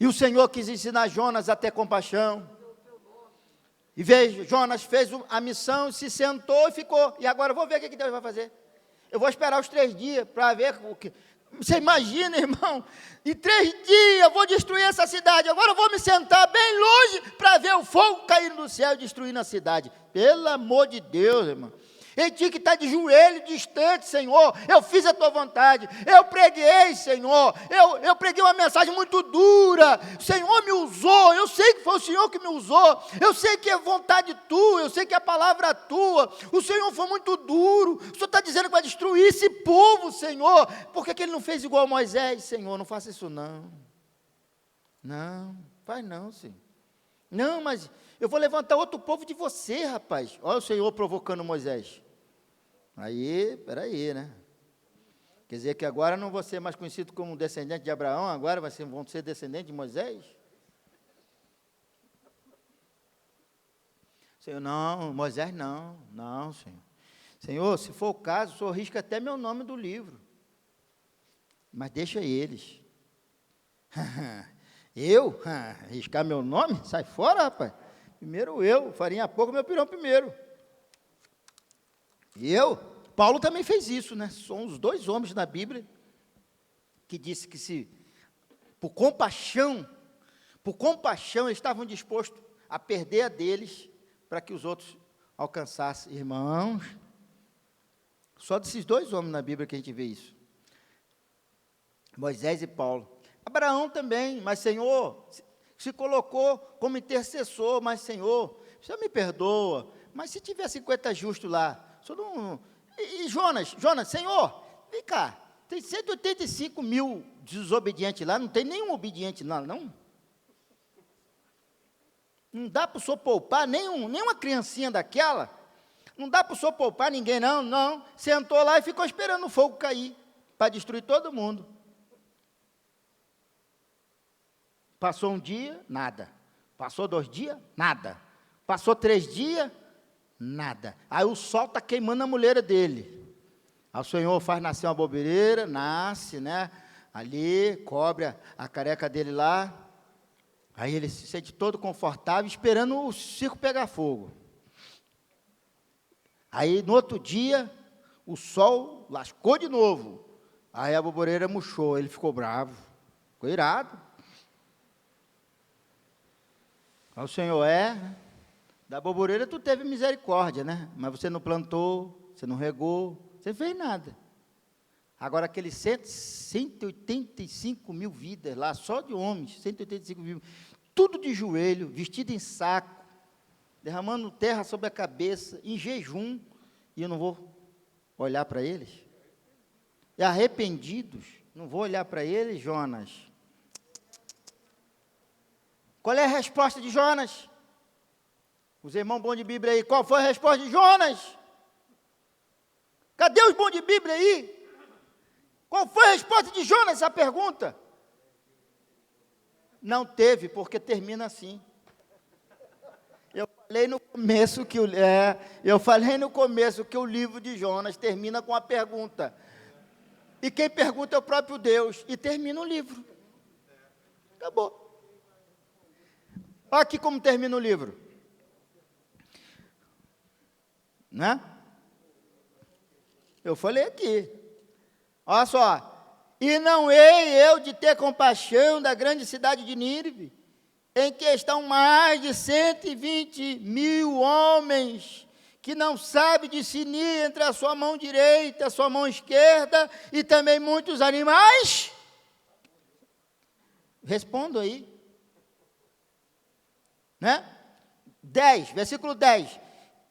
E o Senhor quis ensinar Jonas a ter compaixão. E veja, Jonas fez a missão, se sentou e ficou. E agora eu vou ver o que Deus vai fazer. Eu vou esperar os 3 dias para ver o que... Você imagina, irmão, em 3 dias eu vou destruir essa cidade. Agora eu vou me sentar bem longe para ver o fogo caindo do céu e destruindo a cidade. Pelo amor de Deus, irmão. Ele tinha que estar de joelho distante, Senhor. Eu fiz a tua vontade. Eu preguei, Senhor. Eu preguei uma mensagem muito dura. O Senhor me usou. Eu sei que foi o Senhor que me usou. Eu sei que é vontade tua. Eu sei que é a palavra tua. O Senhor foi muito duro. O Senhor está dizendo que vai destruir esse povo, Senhor. Por que ele não fez igual a Moisés? Senhor, não faça isso não. Não, faz não, Senhor. Não, mas eu vou levantar outro povo de você, rapaz. Olha o Senhor provocando Moisés. Aí, peraí, né? Quer dizer que agora não vou ser mais conhecido como descendente de Abraão, agora vão ser descendente de Moisés? Senhor, não, Moisés não, Senhor. Senhor, se for o caso, o Senhor risca até meu nome do livro. Mas deixa eles. Eu? Riscar meu nome? Sai fora, rapaz. Primeiro eu, farinha pouco, meu pirão primeiro. E Paulo também fez isso, né? São os 2 homens na Bíblia que disse que se, por compaixão, eles estavam dispostos a perder a deles para que os outros alcançassem. Irmãos, só desses 2 homens na Bíblia que a gente vê isso. Moisés e Paulo. Abraão também, mas Senhor, se colocou como intercessor, mas Senhor, o Senhor me perdoa, mas se tiver 50 justos lá, o Senhor não... E Jonas, Senhor, vem cá, tem 185 mil desobedientes lá, não tem nenhum obediente lá, não? Não dá para o Senhor poupar nenhuma criancinha daquela? Não dá para o Senhor poupar ninguém, não. Sentou lá e ficou esperando o fogo cair, para destruir todo mundo. Passou um dia, nada. Passou 2 dias, nada. Passou 3 dias, nada. Aí o sol está queimando a mulher dele. Aí o Senhor faz nascer uma bobeira, nasce, né? Ali, cobre a careca dele lá. Aí ele se sente todo confortável, esperando o circo pegar fogo. Aí no outro dia, o sol lascou de novo. Aí a bobeira murchou, ele ficou bravo, ficou irado. Aí o Senhor da boboreira tu teve misericórdia, né? Mas você não plantou, você não regou, você não fez nada. Agora aqueles 185 mil vidas lá, só de homens, 185 mil, tudo de joelho, vestido em saco, derramando terra sobre a cabeça, em jejum, e eu não vou olhar para eles? E arrependidos, não vou olhar para eles, Jonas? Qual é a resposta de Jonas? Os irmãos bons de Bíblia aí, qual foi a resposta de Jonas? Cadê os bons de Bíblia aí? Qual foi a resposta de Jonas à pergunta? Não teve, porque termina assim. Eu falei no começo que o livro de Jonas termina com a pergunta. E quem pergunta é o próprio Deus. E termina o livro. Acabou. Olha aqui como termina o livro. Né? Eu falei aqui. Olha só. E não hei eu de ter compaixão da grande cidade de Nínive, em que estão mais de 120 mil homens, que não sabem discernir entre a sua mão direita e a sua mão esquerda, e também muitos animais? Respondo aí. Né? 10, versículo 10.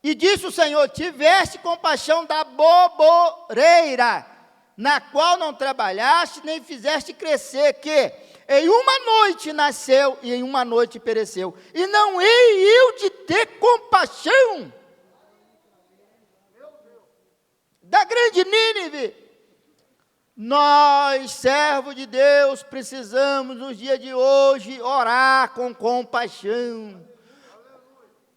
E disse o Senhor: tiveste compaixão da boboreira, na qual não trabalhaste, nem fizeste crescer, que em uma noite nasceu e em uma noite pereceu. E não hei eu de ter compaixão da grande Nínive. Nós, servos de Deus, precisamos, nos dias de hoje, orar com compaixão.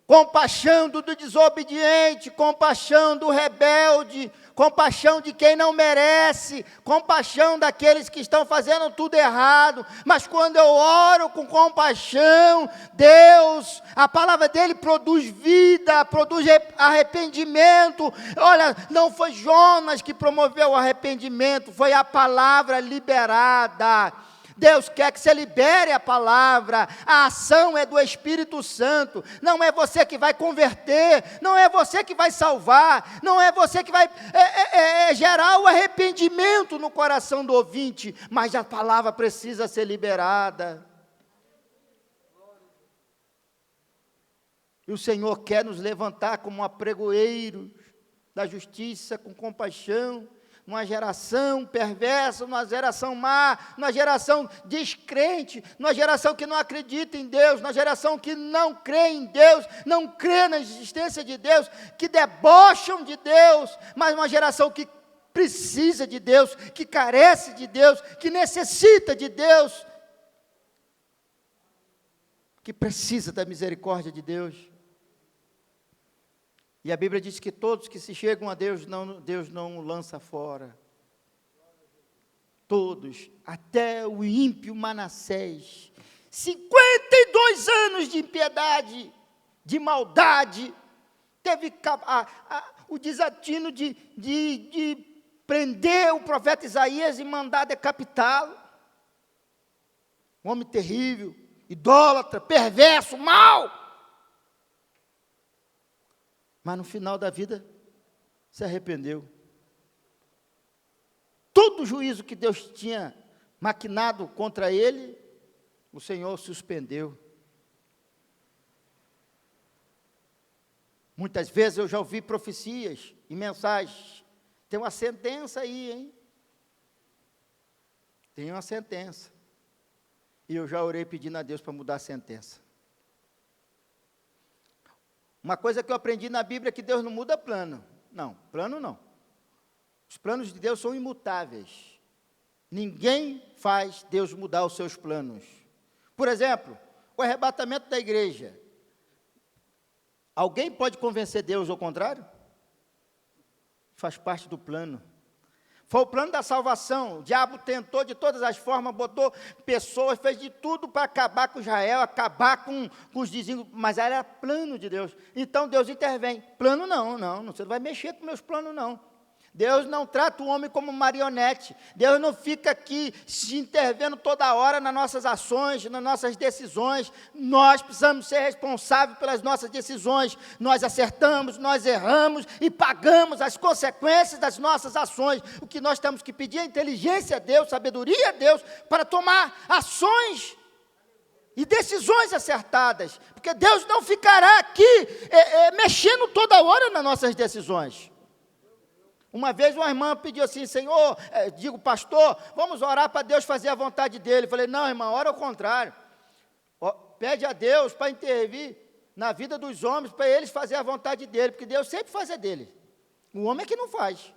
compaixão do desobediente, compaixão do rebelde, compaixão de quem não merece, compaixão daqueles que estão fazendo tudo errado. Mas quando eu oro com compaixão, Deus, a palavra dele produz vida, produz arrependimento. Olha, não foi Jonas que promoveu o arrependimento, foi a palavra liberada. Deus quer que você libere a palavra, a ação é do Espírito Santo, não é você que vai converter, não é você que vai salvar, não é você que vai gerar o arrependimento no coração do ouvinte, mas a palavra precisa ser liberada. E o Senhor quer nos levantar como apregoeiros da justiça, com compaixão, numa geração perversa, numa geração má, numa geração descrente, numa geração que não acredita em Deus, numa geração que não crê em Deus, não crê na existência de Deus, que debocham de Deus, mas uma geração que precisa de Deus, que carece de Deus, que necessita de Deus, que precisa da misericórdia de Deus. E a Bíblia diz que todos que se chegam a Deus, Deus não o lança fora. Todos, até o ímpio Manassés, 52 anos de impiedade, de maldade, teve o desatino de prender o profeta Isaías e mandar decapitá-lo. Um homem terrível, idólatra, perverso, mau. Mas no final da vida, se arrependeu. Todo o juízo que Deus tinha maquinado contra ele, o Senhor suspendeu. Muitas vezes eu já ouvi profecias e mensagens. Tem uma sentença aí, hein? Tem uma sentença. E eu já orei pedindo a Deus para mudar a sentença. Uma coisa que eu aprendi na Bíblia é que Deus não muda plano. Não, plano não. Os planos de Deus são imutáveis. Ninguém faz Deus mudar os seus planos. Por exemplo, o arrebatamento da igreja. Alguém pode convencer Deus ao contrário? Faz parte do plano. Foi o plano da salvação. O diabo tentou de todas as formas, botou pessoas, fez de tudo para acabar com Israel, acabar com os desígnios, mas era plano de Deus. Então Deus intervém. Plano não, você não vai mexer com meus planos não. Deus não trata o homem como marionete. Deus não fica aqui se intervendo toda hora nas nossas ações, nas nossas decisões. Nós precisamos ser responsáveis pelas nossas decisões. Nós acertamos, nós erramos e pagamos as consequências das nossas ações. O que nós temos que pedir é inteligência a Deus, sabedoria a Deus, para tomar ações e decisões acertadas. Porque Deus não ficará aqui mexendo toda hora nas nossas decisões. Uma vez uma irmã pediu assim, Senhor, pastor, vamos orar para Deus fazer a vontade dele. Eu falei, não, irmã, ora ao contrário. Pede a Deus para intervir na vida dos homens, para eles fazerem a vontade dele, porque Deus sempre faz a dele. O homem é que não faz.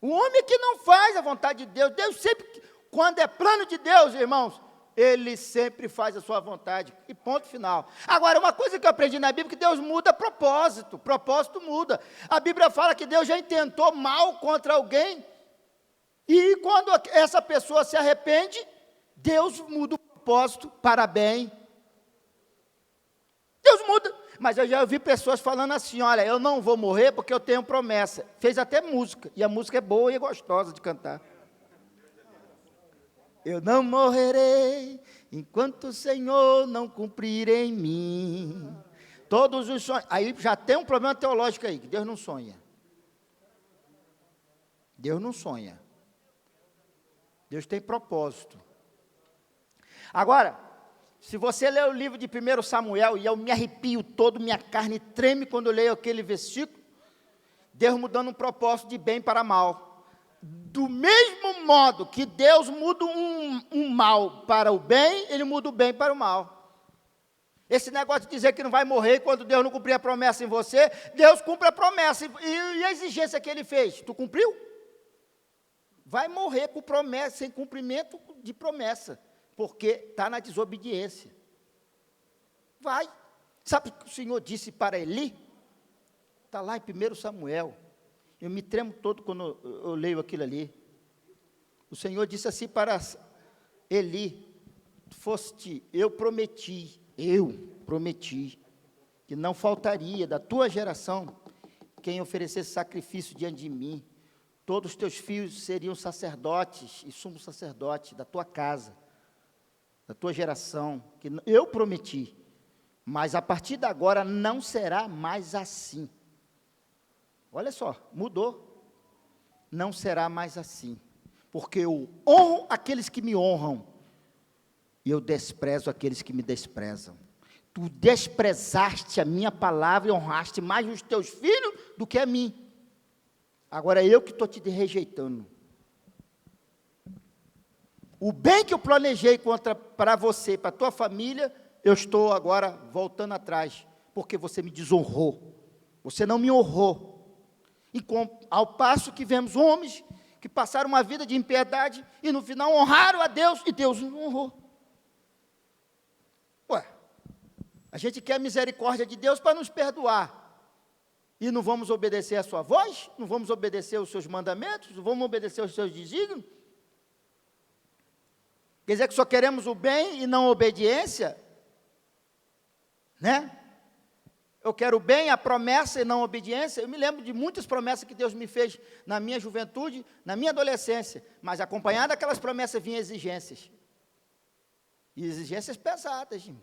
O homem é que não faz a vontade de Deus. Deus sempre, quando é plano de Deus, irmãos, Ele sempre faz a sua vontade, e ponto final. Agora, uma coisa que eu aprendi na Bíblia, é que Deus muda propósito muda. A Bíblia fala que Deus já intentou mal contra alguém, e quando essa pessoa se arrepende, Deus muda o propósito para bem. Deus muda. Mas eu já ouvi pessoas falando assim, olha, eu não vou morrer porque eu tenho promessa. Fez até música, e a música é boa e gostosa de cantar. Eu não morrerei, enquanto o Senhor não cumprir em mim todos os sonhos. Aí já tem um problema teológico aí, que Deus não sonha. Deus não sonha. Deus tem propósito. Agora, se você ler o livro de 1 Samuel, e eu me arrepio todo, minha carne treme quando eu leio aquele versículo, Deus mudando um propósito de bem para mal. Do mesmo modo que Deus muda um mal para o bem, Ele muda o bem para o mal. Esse negócio de dizer que não vai morrer quando Deus não cumprir a promessa em você, Deus cumpre a promessa. E a exigência que Ele fez? Tu cumpriu? Vai morrer com promessa, sem cumprimento de promessa, porque está na desobediência. Vai. Sabe o que o Senhor disse para Eli? Está lá em 1 Samuel. Eu me tremo todo quando eu leio aquilo ali. O Senhor disse assim para Eli: eu prometi que não faltaria da tua geração quem oferecesse sacrifício diante de mim. Todos os teus filhos seriam sacerdotes e sumos sacerdotes da tua casa, da tua geração, que eu prometi. Mas a partir de agora não será mais assim. Olha só, mudou. Não será mais assim. Porque eu honro aqueles que me honram, e eu desprezo aqueles que me desprezam. Tu desprezaste a minha palavra e honraste mais os teus filhos do que a mim. Agora é eu que estou te rejeitando. O bem que eu planejei para você, para a tua família, eu estou agora voltando atrás, porque você me desonrou. Você não me honrou. E ao passo que vemos homens que passaram uma vida de impiedade e no final honraram a Deus e Deus não honrou. Ué, a gente quer a misericórdia de Deus para nos perdoar. E não vamos obedecer a sua voz? Não vamos obedecer os seus mandamentos? Não vamos obedecer os seus desígnios? Quer dizer que só queremos o bem e não a obediência? Né? Eu quero o bem, a promessa e não a obediência. Eu me lembro de muitas promessas que Deus me fez na minha juventude, na minha adolescência, mas acompanhado daquelas promessas vinham exigências. E exigências pesadas, irmão.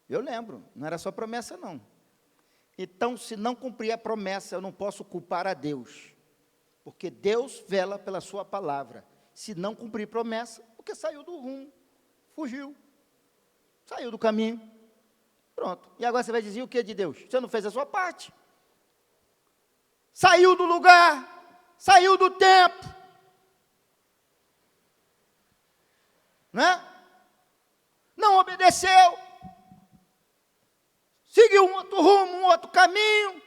Eu lembro, não era só promessa não. Então, se não cumprir a promessa, eu não posso culpar a Deus, porque Deus vela pela sua palavra. Se não cumprir promessa, porque saiu do rumo, fugiu, saiu do caminho, pronto. E agora você vai dizer o que de Deus? Você não fez a sua parte. Saiu do lugar, saiu do tempo, né? Não obedeceu, seguiu um outro rumo, um outro caminho.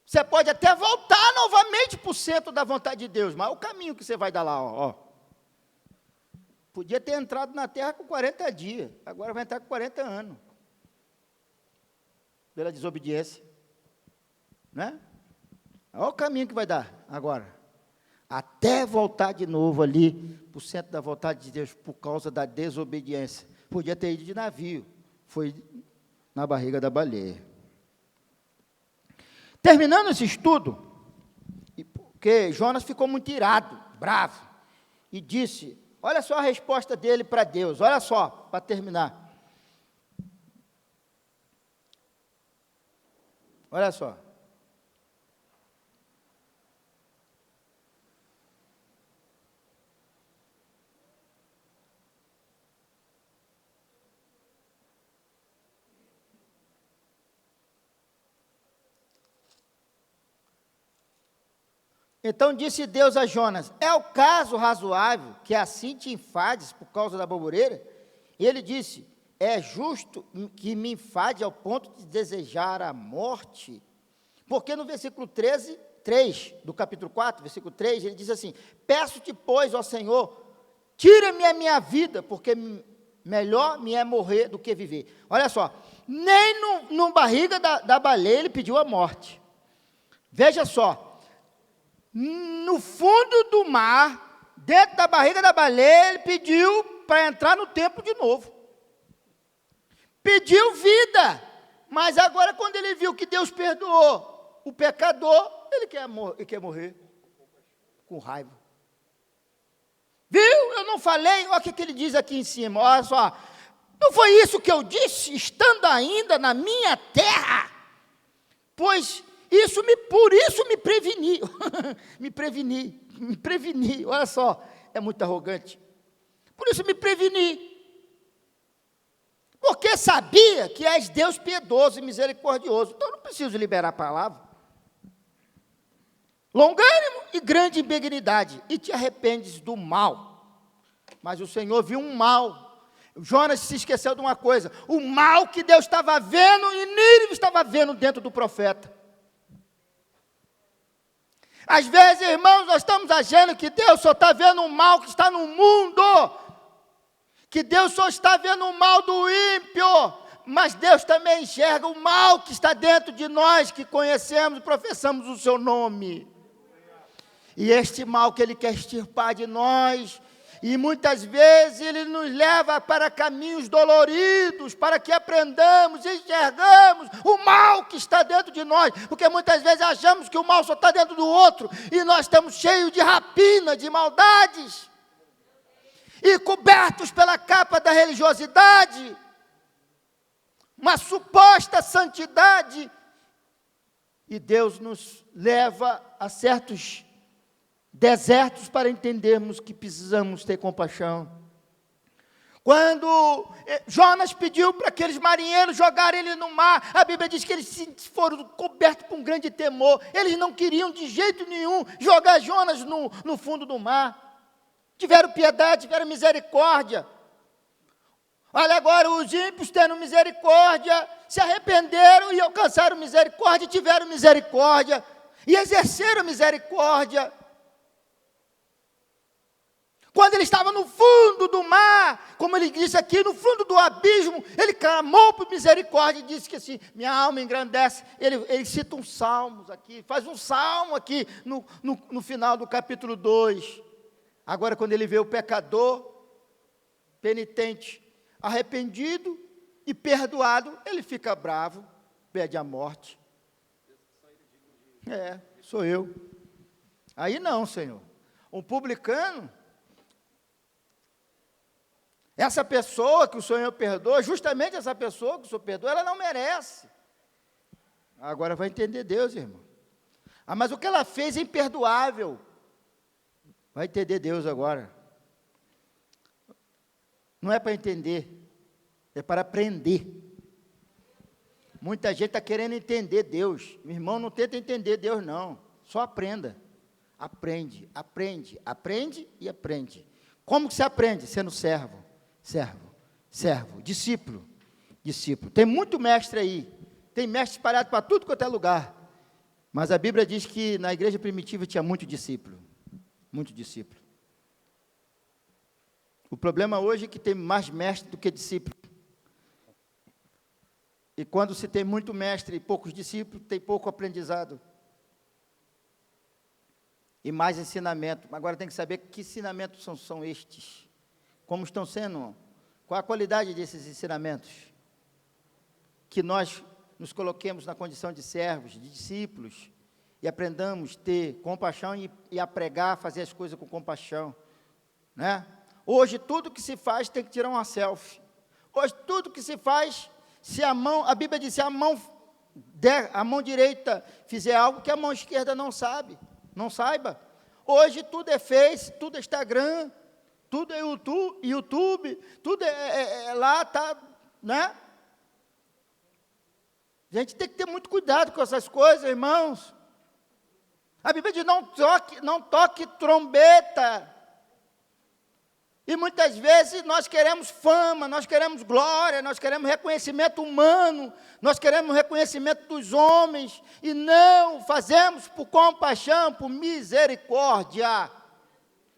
Você pode até voltar novamente para o centro da vontade de Deus, mas o caminho que você vai dar lá, ó. Podia ter entrado na terra com 40 dias, agora vai entrar com 40 anos. Pela desobediência. Né? Olha o caminho que vai dar agora. Até voltar de novo ali para o centro da vontade de Deus por causa da desobediência. Podia ter ido de navio, foi na barriga da baleia. Terminando esse estudo, porque Jonas ficou muito irado, bravo, e disse, olha só a resposta dele para Deus, olha só, para terminar. Olha só. Então disse Deus a Jonas, é o caso razoável que assim te enfades por causa da bobureira? E ele disse, é justo que me enfade ao ponto de desejar a morte? Porque no versículo 3 do capítulo 4, versículo 3, ele diz assim, peço-te, pois, ó Senhor, tira-me a minha vida, porque melhor me é morrer do que viver. Olha só, nem no barriga da baleia ele pediu a morte. Veja só, no fundo do mar, dentro da barriga da baleia, ele pediu para entrar no templo de novo. Pediu vida, mas agora quando ele viu que Deus perdoou o pecador, ele quer morrer com raiva. Viu? Eu não falei, olha o que ele diz aqui em cima, olha só. Não foi isso que eu disse, estando ainda na minha terra? Pois por isso me preveni, me preveni, olha só, é muito arrogante. Por isso me preveni, porque sabia que és Deus piedoso e misericordioso, então eu não preciso liberar a palavra. Longânimo e grande em benignidade, e te arrependes do mal. Mas o Senhor viu um mal. Jonas se esqueceu de uma coisa, o mal que Deus estava vendo e Nínive estava vendo dentro do profeta. Às vezes, irmãos, nós estamos achando que Deus só está vendo o mal que está no mundo, que Deus só está vendo o mal do ímpio, mas Deus também enxerga o mal que está dentro de nós, que conhecemos e professamos o seu nome. E este mal que Ele quer extirpar de nós, e muitas vezes Ele nos leva para caminhos doloridos, para que aprendamos e enxergamos o mal que está dentro de nós, porque muitas vezes achamos que o mal só está dentro do outro, e nós estamos cheios de rapina, de maldades, e cobertos pela capa da religiosidade, uma suposta santidade, e Deus nos leva a certos desertos para entendermos que precisamos ter compaixão. Quando Jonas pediu para aqueles marinheiros jogarem ele no mar, a Bíblia diz que eles foram cobertos por um grande temor, eles não queriam de jeito nenhum jogar Jonas no fundo do mar. Tiveram piedade, tiveram misericórdia. Olha agora, os ímpios tendo misericórdia, se arrependeram e alcançaram misericórdia, tiveram misericórdia, e exerceram misericórdia. Quando ele estava no fundo do mar, como ele disse aqui, no fundo do abismo, ele clamou por misericórdia e disse que assim, minha alma engrandece. Ele cita uns salmos aqui, faz um salmo aqui no final do capítulo 2. Agora, quando ele vê o pecador, penitente, arrependido e perdoado, ele fica bravo, pede a morte. Sou eu. Aí não, Senhor. Um publicano, essa pessoa que o Senhor perdoa, justamente essa pessoa que o Senhor perdoa, ela não merece. Agora vai entender Deus, irmão. Mas o que ela fez é imperdoável. Vai entender Deus agora. Não é para entender, é para aprender. Muita gente está querendo entender Deus. Meu irmão, não tenta entender Deus, não. Só aprenda. Aprende, aprende, aprende e aprende. Como que se aprende? Sendo servo. Servo, discípulo. Tem muito mestre aí, tem mestre espalhado para tudo quanto é lugar, mas a Bíblia diz que na igreja primitiva tinha muito discípulo. O problema hoje é que tem mais mestre do que discípulo, e quando se tem muito mestre e poucos discípulos, tem pouco aprendizado, e mais ensinamento. Agora tem que saber que ensinamentos são estes. Como estão sendo? Qual a qualidade desses ensinamentos? Que nós nos coloquemos na condição de servos, de discípulos, e aprendamos a ter compaixão e a pregar, fazer as coisas com compaixão, né? Hoje, tudo que se faz tem que tirar uma selfie. Hoje, tudo que se faz, a Bíblia diz, se a mão direita fizer algo que a mão esquerda não saiba. Hoje, tudo é Face, tudo é Instagram, tudo é YouTube, tudo é lá, tá, né? A gente tem que ter muito cuidado com essas coisas, irmãos. A Bíblia diz, não toque trombeta. E muitas vezes nós queremos fama, nós queremos glória, nós queremos reconhecimento humano, nós queremos reconhecimento dos homens, e não fazemos por compaixão, por misericórdia.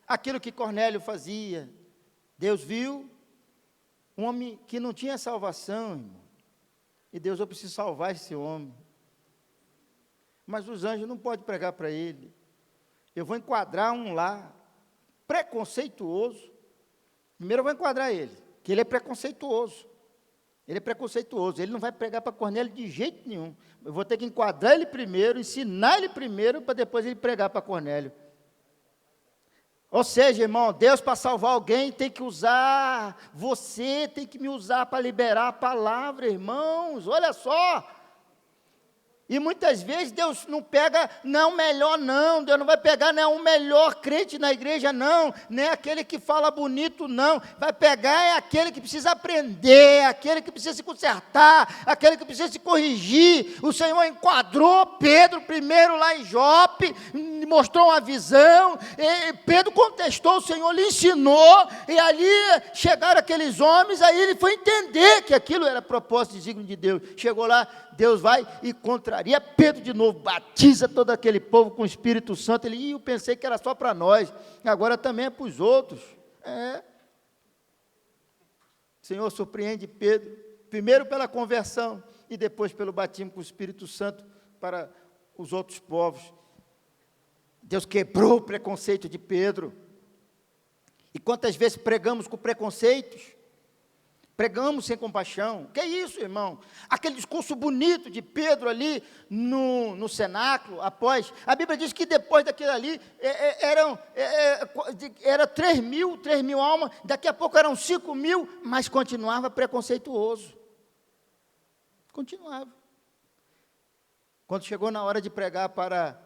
Aquilo que Cornélio fazia. Deus viu um homem que não tinha salvação, irmão, e Deus, eu preciso salvar esse homem. Mas os anjos não podem pregar para ele. Eu vou enquadrar um lá, preconceituoso. Primeiro eu vou enquadrar ele, que ele é preconceituoso. Ele não vai pregar para Cornélio de jeito nenhum. Eu vou ter que enquadrar ele primeiro, ensinar ele primeiro, para depois ele pregar para Cornélio. Ou seja, irmão, Deus, para salvar alguém, tem que usar, você tem que me usar para liberar a palavra, irmãos, olha só. E muitas vezes Deus não pega, não melhor não, Deus não vai pegar o melhor crente na igreja não, nem aquele que fala bonito não, vai pegar é aquele que precisa aprender, aquele que precisa se consertar, aquele que precisa se corrigir. O Senhor enquadrou Pedro primeiro lá em Jope, mostrou uma visão, Pedro contestou, o Senhor lhe ensinou, e ali chegaram aqueles homens, aí ele foi entender que aquilo era propósito e desígnio de Deus. Chegou lá, Deus vai e contraria Pedro de novo, batiza todo aquele povo com o Espírito Santo. Eu pensei que era só para nós, agora também é para os outros. O Senhor surpreende Pedro, primeiro pela conversão e depois pelo batismo com o Espírito Santo para os outros povos. Deus quebrou o preconceito de Pedro. E quantas vezes pregamos com preconceitos? Pregamos sem compaixão. Que é isso, irmão? Aquele discurso bonito de Pedro ali no cenáculo, após. A Bíblia diz que depois daquilo ali, era 3 mil almas, daqui a pouco eram 5 mil, mas continuava preconceituoso. Continuava. Quando chegou na hora de pregar para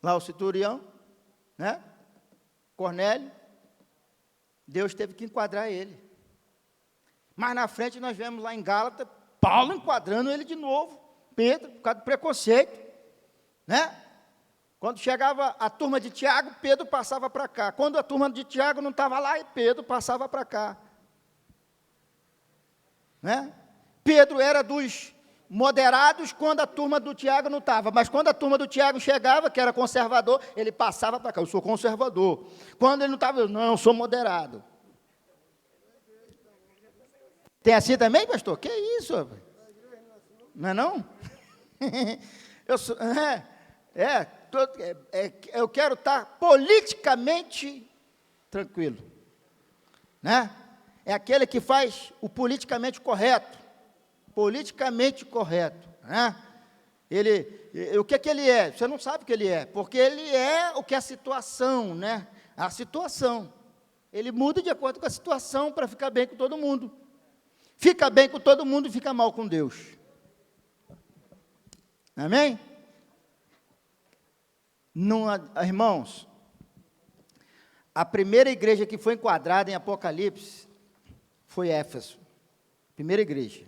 lá o centurião, né? Cornélio, Deus teve que enquadrar ele. Mas na frente nós vemos lá em Gálatas, Paulo enquadrando ele de novo, Pedro, por causa do preconceito, né? Quando chegava a turma de Tiago, Pedro passava para cá. Quando a turma de Tiago não estava lá, Pedro passava para cá. Né? Pedro era dos moderados quando a turma do Tiago não estava, mas quando a turma do Tiago chegava, que era conservador, ele passava para cá, eu sou conservador. Quando ele não estava, eu sou moderado. Tem assim também, pastor? Que isso? Não é não? Eu quero estar politicamente tranquilo. Né? É aquele que faz o politicamente correto. Politicamente correto, né? O que ele é? Você não sabe o que ele é, porque ele é o que é a situação, né? A situação. Ele muda de acordo com a situação para ficar bem com todo mundo. Fica bem com todo mundo e fica mal com Deus. Amém? Não, irmãos, a primeira igreja que foi enquadrada em Apocalipse foi Éfeso. Primeira igreja.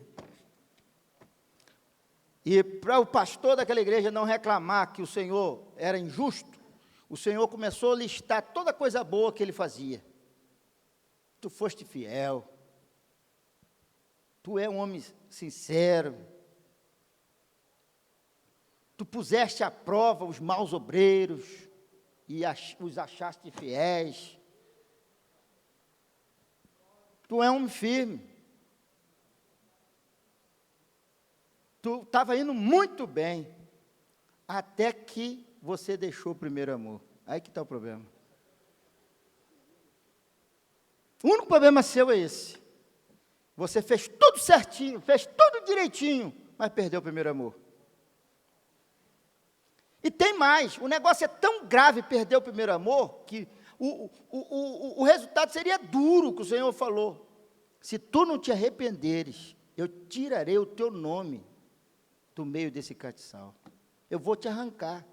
E para o pastor daquela igreja não reclamar que o Senhor era injusto, o Senhor começou a listar toda coisa boa que ele fazia. Tu foste fiel, tu é um homem sincero, tu puseste à prova os maus obreiros e os achaste fiéis. Tu é um homem firme. Tu estava indo muito bem, até que você deixou o primeiro amor. Aí que está o problema. O único problema seu é esse. Você fez tudo certinho, fez tudo direitinho, mas perdeu o primeiro amor. E tem mais, o negócio é tão grave perder o primeiro amor, que o resultado seria duro, que o Senhor falou. Se tu não te arrependeres, eu tirarei o teu nome do meio desse castiçal. Eu vou te arrancar.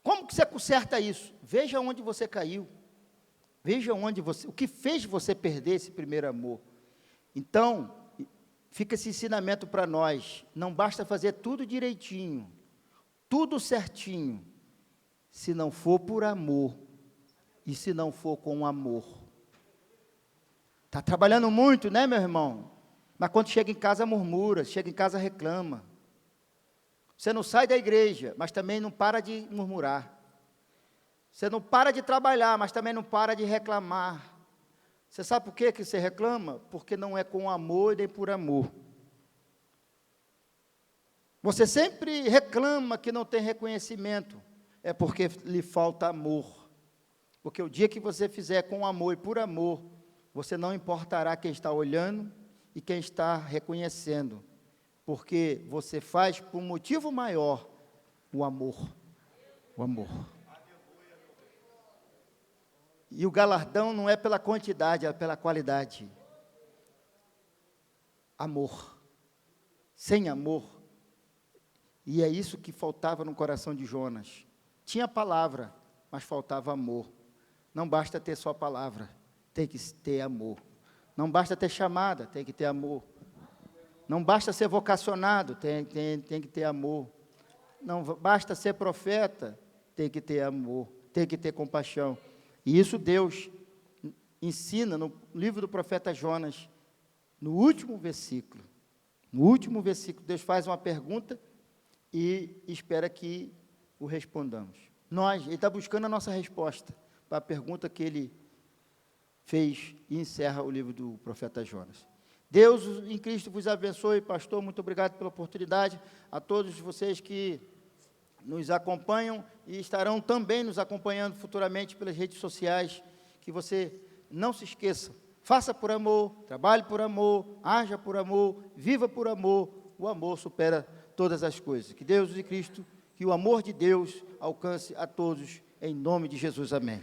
Como que você conserta isso? Veja onde você caiu. Veja o que fez você perder esse primeiro amor. Então, fica esse ensinamento para nós. Não basta fazer tudo direitinho, tudo certinho, se não for por amor e se não for com amor. Está trabalhando muito, né, meu irmão? Mas quando chega em casa murmura, chega em casa reclama. Você não sai da igreja, mas também não para de murmurar. Você não para de trabalhar, mas também não para de reclamar. Você sabe por que você reclama? Porque não é com amor nem por amor. Você sempre reclama que não tem reconhecimento, é porque lhe falta amor. Porque o dia que você fizer com amor e por amor, você não importará quem está olhando e quem está reconhecendo, porque você faz por um motivo maior, o amor. O amor. E o galardão não é pela quantidade, é pela qualidade. Amor. Sem amor. E é isso que faltava no coração de Jonas. Tinha palavra, mas faltava amor. Não basta ter só palavra, tem que ter amor. Não basta ter chamada, tem que ter amor. Não basta ser vocacionado, tem que ter amor. Não basta ser profeta, tem que ter amor, tem que ter compaixão. E isso Deus ensina no livro do profeta Jonas, no último versículo. No último versículo, Deus faz uma pergunta e espera que o respondamos. Ele está buscando a nossa resposta. para a pergunta que ele fez e encerra o livro do profeta Jonas. Deus em Cristo vos abençoe, pastor, muito obrigado pela oportunidade, a todos vocês que nos acompanham e estarão também nos acompanhando futuramente pelas redes sociais, que você não se esqueça, faça por amor, trabalhe por amor, haja por amor, viva por amor, o amor supera todas as coisas. Que Deus e Cristo, que o amor de Deus alcance a todos, em nome de Jesus, amém.